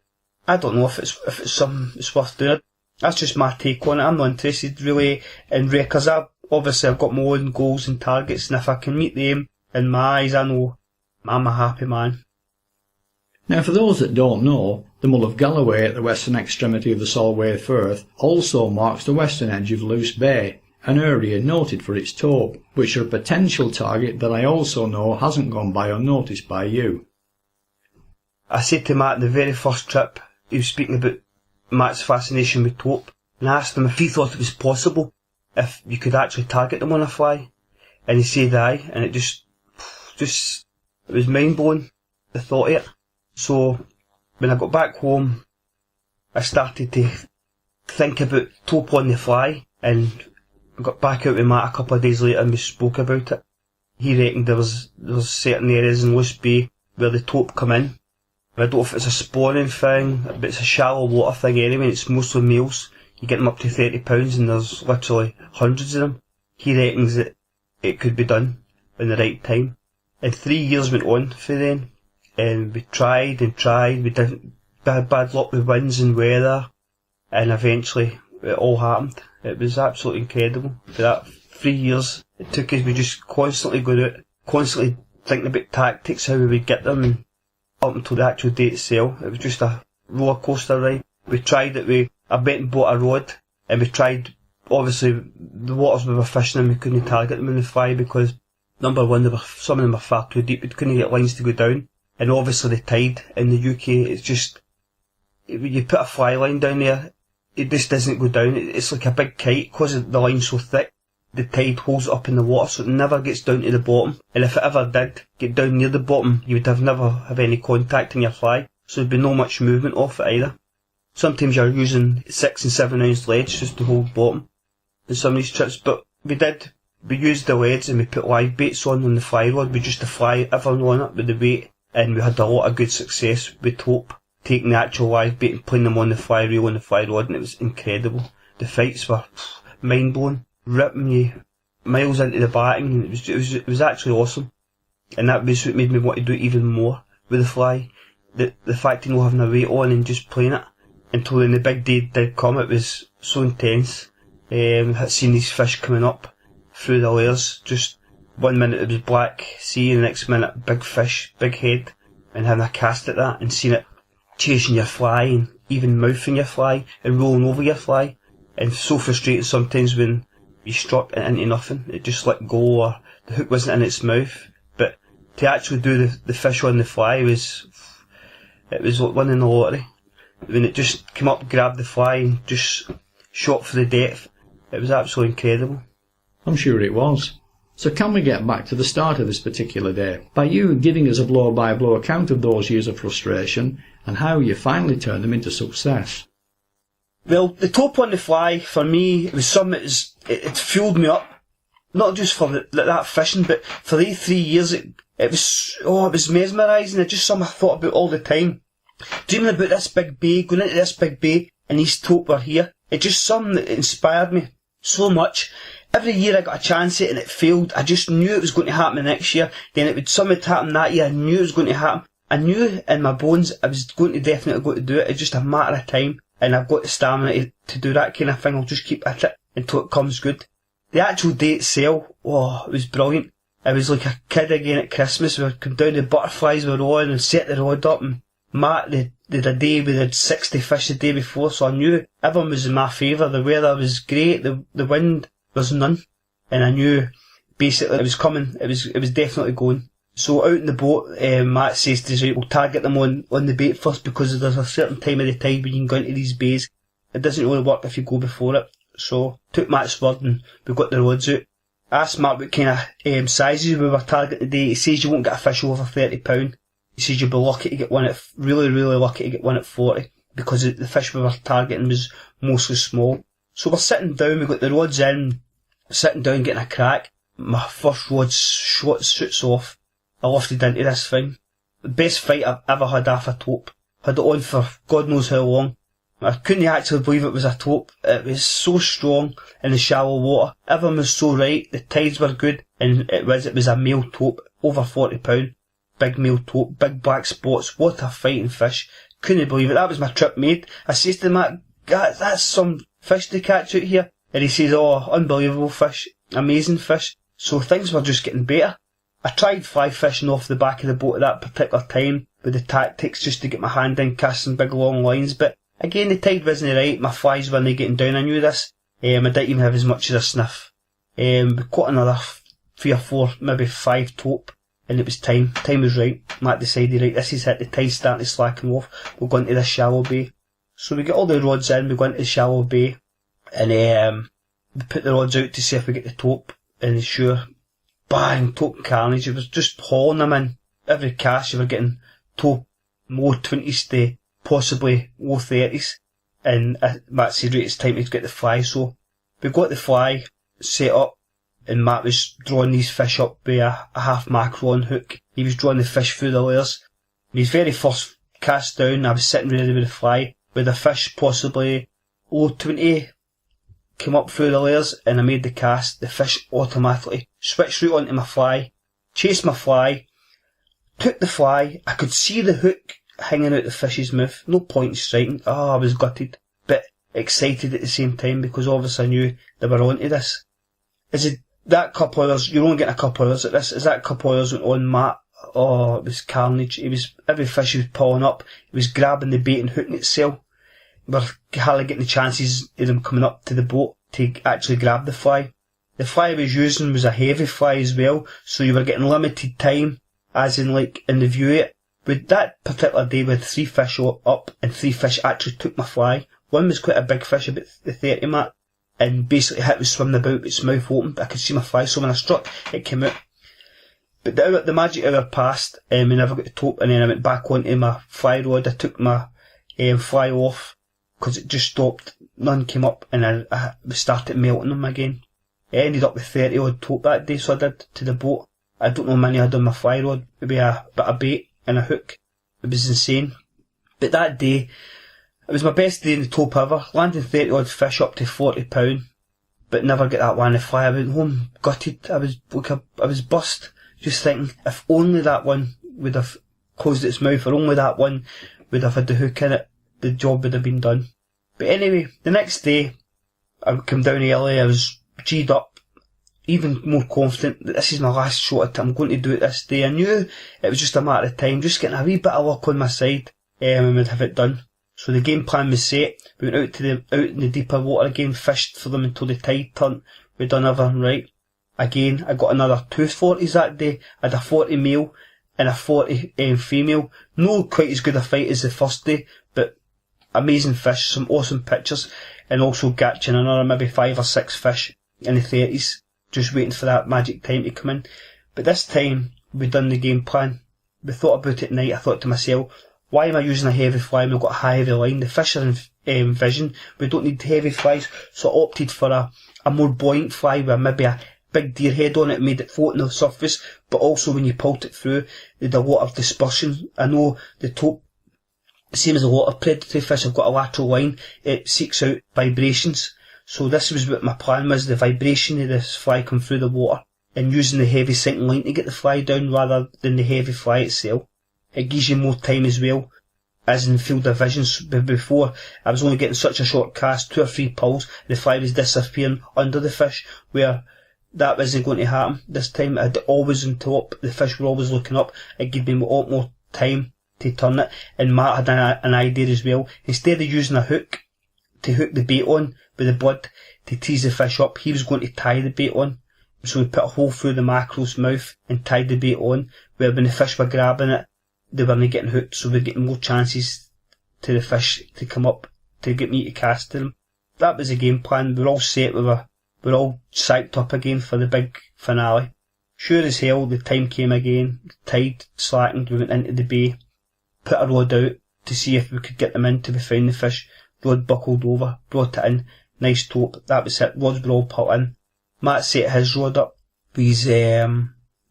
I don't know if it's something that's worth doing. That's just my take on it. I'm not interested really in records. I've got my own goals and targets, and if I can meet them in my eyes, I know I'm a happy man. Now, for those that don't know, the Mull of Galloway at the western extremity of the Solway Firth also marks the western edge of Luce Bay, an area noted for its taupe, which are a potential target that I also know hasn't gone by unnoticed by you. I said to Matt the very first trip, he was speaking about Matt's fascination with taupe, and I asked him if he thought it was possible, if you could actually target them on a fly, and he said aye, and it just it was mind blowing, the thought of it. So when I got back home, I started to think about taupe on the fly, and I got back out with Matt a couple of days later and we spoke about it. He reckoned there was certain areas in Luce Bay where the taupe come in. I don't know if it's a spawning thing, but it's a shallow water thing anyway, it's mostly males. You get them up to £30 and there's literally hundreds of them. He reckons that it could be done in the right time. And 3 years went on for then, and we tried and tried, we had bad luck with winds and weather, and eventually it all happened. It was absolutely incredible. For that 3 years it took us, we just constantly going out, constantly thinking about tactics, how we would get them, and up until the actual day itself, it was just a roller coaster ride. We tried it, I went and bought a rod, and we tried, obviously, the waters we were fishing in, we couldn't target them in the fly because, number one, some of them were far too deep, we couldn't get lines to go down, and obviously the tide in the UK, it's just, when you put a fly line down there, it just doesn't go down, it's like a big kite, because the line's so thick, the tide holds it up in the water so it never gets down to the bottom, and if it ever did get down near the bottom, you would never have any contact in your fly, so there'd be no much movement off it either. Sometimes you're using 6 and 7 ounce leads just to hold bottom in some of these trips, but we used the leads and we put live baits on the fly rod, we just the fly everyone on it with the weight, and we had a lot of good success with taupe, taking the actual live bait and putting them on the fly reel on the fly rod, and it was incredible. The fights were mind blowing, ripping you miles into the batting, and it was actually awesome, and that was what made me want to do it even more with the fly. the fact of not having a weight on and just playing it, until when the big day did come, it was so intense. Had seen these fish coming up through the layers, just 1 minute it was black sea, and the next minute big fish, big head, and having a cast at that, and seeing it chasing your fly, and even mouthing your fly, and rolling over your fly, and so frustrating sometimes when you struck it into nothing, it just let go, or the hook wasn't in its mouth. But to actually do the fish on the fly it was like winning the lottery. When it just came up, grabbed the fly, and just shot for the depth, it was absolutely incredible. I'm sure it was. So can we get back to the start of this particular day, by you giving us a blow-by-blow account of those years of frustration, and how you finally turned them into success? Well, the top on the fly, for me, it was something it fueled me up. Not just for that fishing, but for these 3 years, it was mesmerising. It's just something I thought about all the time. Dreaming about this big bay, going into this big bay, and these top were here. It's just something that inspired me so much. Every year I got a chance at it and it failed. I just knew it was going to happen the next year. Then it would something happen that year. I knew it was going to happen. I knew in my bones I was going to definitely go to do it. It's just a matter of time. And I've got the stamina to do that kind of thing. I'll just keep at it until it comes good. The actual day itself, it was brilliant. I was like a kid again at Christmas. We would come down, the butterflies were on, and set the rod up, and Matt did a day, we had 60 fish the day before, so I knew everyone was in my favour. The weather was great, the wind was none, and I knew basically it was coming, it was definitely going. So out in the boat, Matt says to us, right, we'll target them on the bait first, because there's a certain time of the tide when you can go into these bays. It doesn't really work if you go before it. So took Matt's word and we got the rods out. I asked Matt what kind of sizes we were targeting today. He says you won't get a fish over £30. He says you'll be lucky to get one at, really, really lucky to get one at 40, because the fish we were targeting was mostly small. So we're sitting down, we got the rods in, sitting down getting a crack. My first rod shoots off. I lofted into this thing. The best fight I've ever had off a taupe. Had it on for God knows how long. I couldn't actually believe it was a taupe. It was so strong in the shallow water. Everything was so right. The tides were good, and it was a male taupe, over £40. Big male taupe, big black spots. What a fighting fish. Couldn't believe it. That was my trip made. I says to Matt, that's some fish to catch out here. And he says, unbelievable fish. Amazing fish. So things were just getting better. I tried fly fishing off the back of the boat at that particular time with the tactics just to get my hand in, casting big long lines, but again the tide wasn't right, my flies weren't getting down, I knew this. I didn't even have as much as a sniff. We caught another 3 or 4, maybe 5 taupe, and it was time. Time was right. Matt decided, right, this is it, the tide's starting to slacken off, we'll go into this shallow bay. So we get all the rods in, we go into the shallow bay, and we put the rods out to see if we get the taupe, and sure, bang, taupe carnage. It was just hauling them in. Every cast you were getting taupe, low 20s to possibly low 30s. And Matt said, right, it's time to get the fly. So we got the fly set up, and Matt was drawing these fish up with a half mackerel on hook. He was drawing the fish through the layers. And his very first cast down, I was sitting ready with the fly, with the fish possibly low 20, came up through the layers, and I made the cast. The fish automatically switched right onto my fly, chased my fly, took the fly. I could see the hook hanging out the fish's mouth. No point in striking. I was gutted, but excited at the same time, because obviously I knew they were onto this. That couple of hours, you're only getting a couple of hours at this, as that couple of hours went on, Matt, it was carnage. Every fish he was pulling up, he was grabbing the bait and hooking itself. We're hardly getting the chances of them coming up to the boat to actually grab the fly. The fly I was using was a heavy fly as well, so you were getting limited time, as in like in the view of it. With that particular day we had 3 fish up, and 3 fish actually took my fly. One was quite a big fish, about the 30 mark, and basically it was swimming about with its mouth open, but I could see my fly, so when I struck, it came out. But the magic hour passed, and we never got the taupe, and then I went back onto my fly rod. I took my fly off, because it just stopped, none came up, and I started melting them again. I ended up with 30 odd taupe that day, so I did, to the boat. I don't know how many I had on my fly rod, maybe a bit of bait and a hook. It was insane. But that day, it was my best day in the taupe ever, landing 30 odd fish up to £40, but never get that one to fly. I went home gutted. I was bust, just thinking, if only that one would have closed its mouth, or only that one would have had the hook in it, the job would have been done. But anyway, the next day, I came down early, I was G'd up, even more confident that this is my last shot at it, I'm going to do it this day. I knew it was just a matter of time, just getting a wee bit of luck on my side, and we'd have it done. So the game plan was set, we went out in the deeper water again, fished for them until the tide turned, we'd done everything right. Again, I got another 2 40s that day, I had a 40 male and a 40 female. No quite as good a fight as the first day, but amazing fish, some awesome pictures, and also catching another maybe 5 or 6 fish in the 30s, just waiting for that magic time to come in. But this time, we'd done the game plan. We thought about it at night, I thought to myself, why am I using a heavy fly? We've got a high heavy line, the fish are in vision, we don't need heavy flies, so I opted for a more buoyant fly with maybe a big deer head on it, made it float on the surface, but also when you pulled it through, there'd a lot of dispersion. I know the top, same as a lot of predatory fish, have got a lateral line, it seeks out vibrations. So this was what my plan was, the vibration of this fly come through the water, and using the heavy sinking line to get the fly down rather than the heavy fly itself. It gives you more time as well, as in field of visions. Before, I was only getting such a short cast, 2 or 3 pulls, the fly was disappearing under the fish, where that wasn't going to happen. This time I'd always on top, the fish were always looking up, it gave me a lot more time to turn it, and Matt had an idea as well. Instead of using a hook to hook the bait on with the blood to tease the fish up, he was going to tie the bait on. So we put a hole through the mackerel's mouth and tied the bait on, where when the fish were grabbing it, they weren't getting hooked, so we're getting more chances to the fish to come up to get me to cast to them. That was the game plan. We're all set, we're all psyched up again for the big finale. Sure as hell, the time came again, the tide slackened, we went into the bay, put a rod out to see if we could get them in till we found the fish. Rod buckled over, brought it in, nice tope, that was it, rods were all put in. Matt set his rod up with his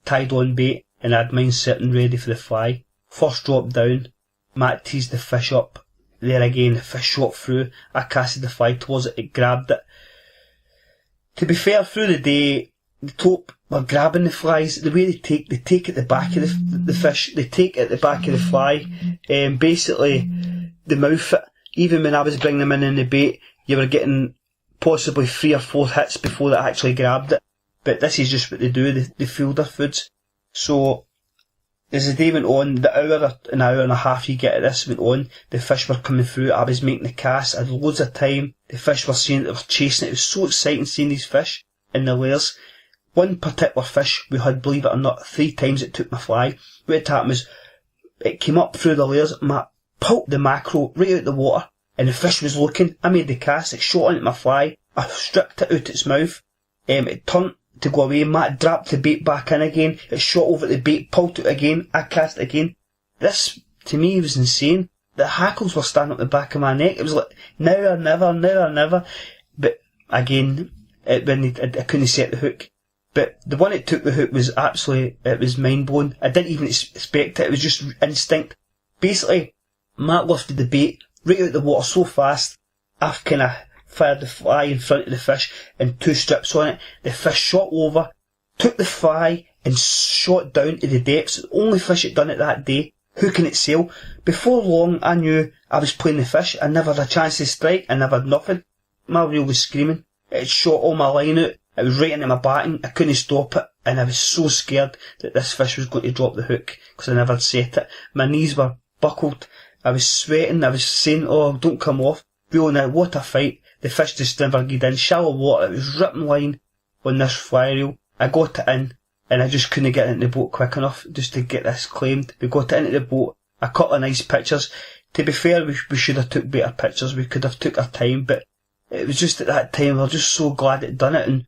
tied on bait, and I had mine sitting ready for the fly. First drop down, Matt teased the fish up, there again the fish shot through, I casted the fly towards it, it grabbed it. To be fair, through the day, the tope were grabbing the flies, the way they take at the back of the fish, they take at the back of the fly, basically the mouth it. Even when I was bringing them in the bait, you were getting possibly 3 or 4 hits before they actually grabbed it. But this is just what they do, they feel their foods. So, as the day went on, an hour and a half you get at this went on, the fish were coming through, I was making the cast, I had loads of time, the fish were seeing it, they were chasing it, it was so exciting seeing these fish in the layers. One particular fish we had, believe it or not, 3 times it took my fly. What had happened was, it came up through the layers, pulled the mackerel right out the water, and the fish was looking, I made the cast, it shot onto my fly, I stripped it out its mouth, it turned to go away, Matt dropped the bait back in again, it shot over the bait, pulled it again, I cast it again. This, to me, was insane. The hackles were standing up the back of my neck, it was like, now or never, but again, I couldn't set the hook. But the one that took the hook was absolutely, it was mind blowing. I didn't even expect it, it was just instinct. Basically, Matt lifted the bait right out the water so fast, I've kind of fired the fly in front of the fish and 2 strips on it. The fish shot over, took the fly and shot down to the depths. The only fish it done it that day, hooking its sail. Before long, I knew I was playing the fish. I never had a chance to strike, I never had nothing. My reel was screaming. It shot all my line out. It was right into my batting. I couldn't stop it, and I was so scared that this fish was going to drop the hook because I never had set it. My knees were buckled. I was sweating. I was saying, "Oh, don't come off." Real now, what a fight! The fish just never got in. Shallow water. It was ripping line on this fly reel. I got it in, and I just couldn't get it in the boat quick enough just to get this claimed. We got it into the boat. A couple of nice pictures. To be fair, we should have took better pictures. We could have took our time, but it was just at that time we were just so glad it done it, and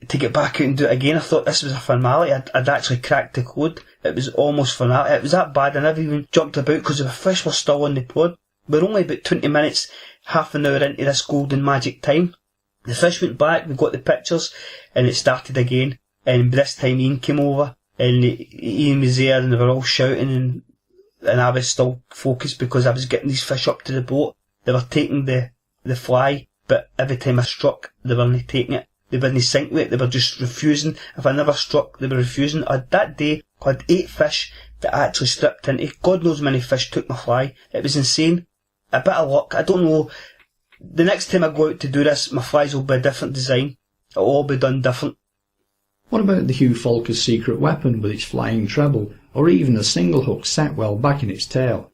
to get back out and do it again, I thought this was a finale. I'd actually cracked the code. It was almost finale. It was that bad I never even jumped about because the fish were still on the pod. We're only about 20 minutes, half an hour into this golden magic time. The fish went back, we got the pictures, and it started again. And this time Ian came over, and Ian was there, and they were all shouting, and I was still focused because I was getting these fish up to the boat. They were taking the fly, but every time I struck, they weren't taking it. They wouldn't sink with it, they were just refusing. If I never struck, they were refusing. That day, I had 8 fish that I actually stripped into. God knows how many fish took my fly. It was insane. A bit of luck. I don't know. The next time I go out to do this, my flies will be a different design. It'll all be done different. What about the Hugh Falker's secret weapon with its flying treble, or even a single hook set well back in its tail?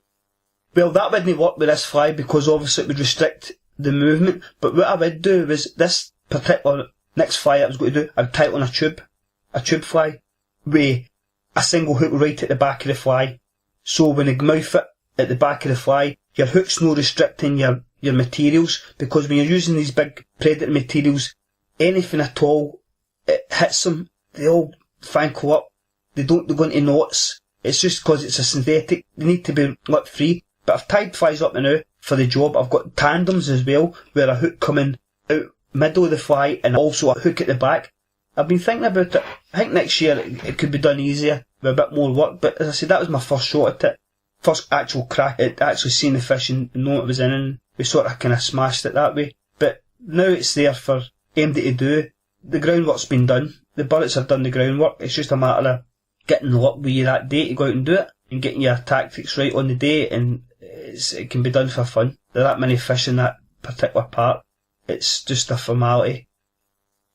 Well, that wouldn't work with this fly because obviously it would restrict the movement. But what I would do was this particular next fly I was going to do, I'd tie it on a tube fly, with a single hook right at the back of the fly. So when you mouth it at the back of the fly, your hook's no restricting your materials, because when you're using these big predator materials, anything at all, it hits them, they all fankle up, they go into knots. It's just because it's a synthetic, they need to be lip free. But I've tied flies up now for the job. I've got tandems as well, where a hook coming out middle of the fly and also a hook at the back. I've been thinking about it. I think next year it could be done easier with a bit more work, but as I said, that was my first shot at it. First actual crack at actually seeing the fish and knowing what it was in, and we sort of kind of smashed it that way. But now it's there for MD to do. The groundwork's been done. The bullets have done the groundwork. It's just a matter of getting the luck with you that day to go out and do it, and getting your tactics right on the day, and it can be done for fun. There are that many fish in that particular part. It's just a formality.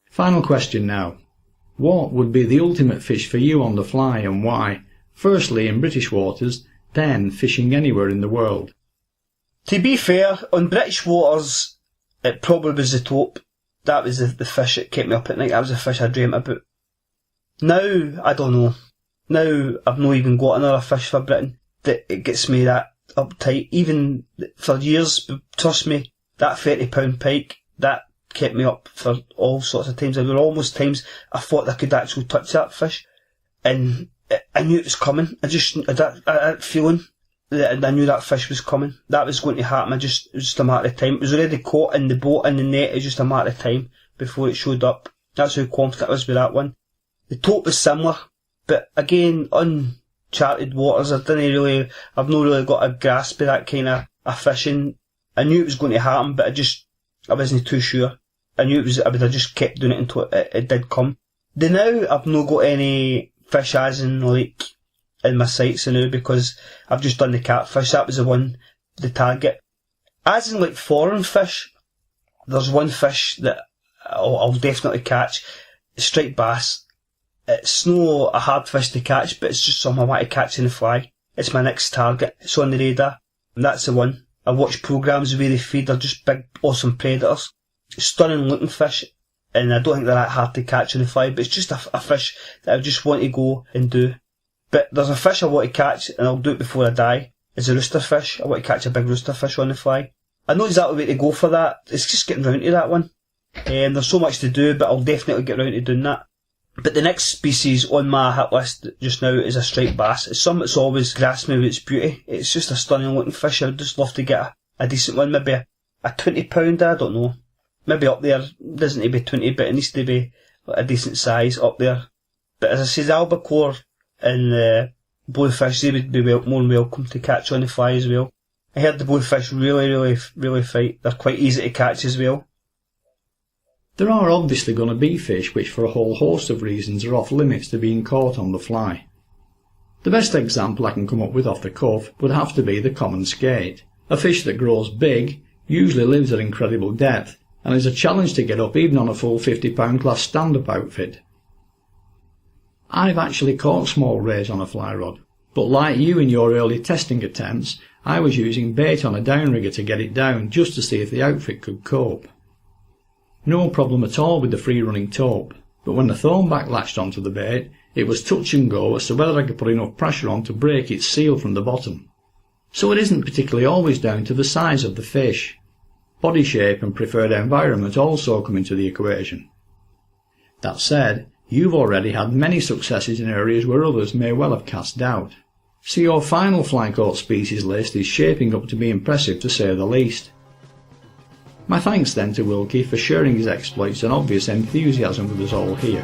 Final question now. What would be the ultimate fish for you on the fly, and why? Firstly in British waters, then fishing anywhere in the world. To be fair, on British waters, it probably was the taupe. That was the fish that kept me up at night. That was the fish I dreamt about. Now, I don't know. Now, I've not even got another fish for Britain that it gets me that uptight. Even for years, trust me, that £30 pike, that kept me up for all sorts of times. There were almost times I thought I could actually touch that fish, and I knew it was coming. I had that feeling that I knew that fish was coming. That was going to happen. It was just a matter of time. It was already caught in the boat, in the net. It was just a matter of time before it showed up. That's how confident I was with that one. The taupe was similar, but again, uncharted waters. I've not really got a grasp of that kind of fishing. I knew it was going to happen, but I wasn't too sure. I knew I would have just kept doing it until it did come. Now I've not got any fish as in in my sights now, because I've just done the catfish. That was the target. As in foreign fish, there's one fish that I'll definitely catch. Striped bass. It's no a hard fish to catch, but it's just something I want to catch in the fly. It's my next target. It's on the radar, and that's the one. I watch programmes where they feed. They're just big, awesome predators. Stunning looking fish, and I don't think they're that hard to catch in the fly, but it's just a fish that I just want to go and do. But there's a fish I want to catch, and I'll do it before I die. It's a rooster fish. I want to catch a big rooster fish on the fly. I know exactly where to go for that. It's just getting round to that one. There's so much to do, but I'll definitely get round to doing that. But the next species on my hit list just now is a striped bass. It's something that's always grasped me with its beauty. It's just a stunning looking fish. I'd just love to get a decent one, maybe a £20, I don't know. Maybe up there. It doesn't need to be 20, but it needs to be a decent size up there. But as I say, the albacore and blowfish, they would be more than welcome to catch on the fly as well. I heard the blowfish really fight. They're quite easy to catch as well. There are obviously going to be fish which for a whole host of reasons are off limits to being caught on the fly. The best example I can come up with off the cuff would have to be the common skate, a fish that grows big, usually lives at incredible depth, and is a challenge to get up even on a full £50 class stand-up outfit. I've actually caught small rays on a fly rod, but like you in your early testing attempts, I was using bait on a downrigger to get it down just to see if the outfit could cope. No problem at all with the free-running taupe, but when the thornback latched onto the bait, it was touch and go as to whether I could put enough pressure on to break its seal from the bottom. So it isn't particularly always down to the size of the fish. Body shape and preferred environment also come into the equation. That said, you've already had many successes in areas where others may well have cast doubt. So your final fly-caught species list is shaping up to be impressive to say the least. My thanks then to Wilkie for sharing his exploits and obvious enthusiasm with us all here.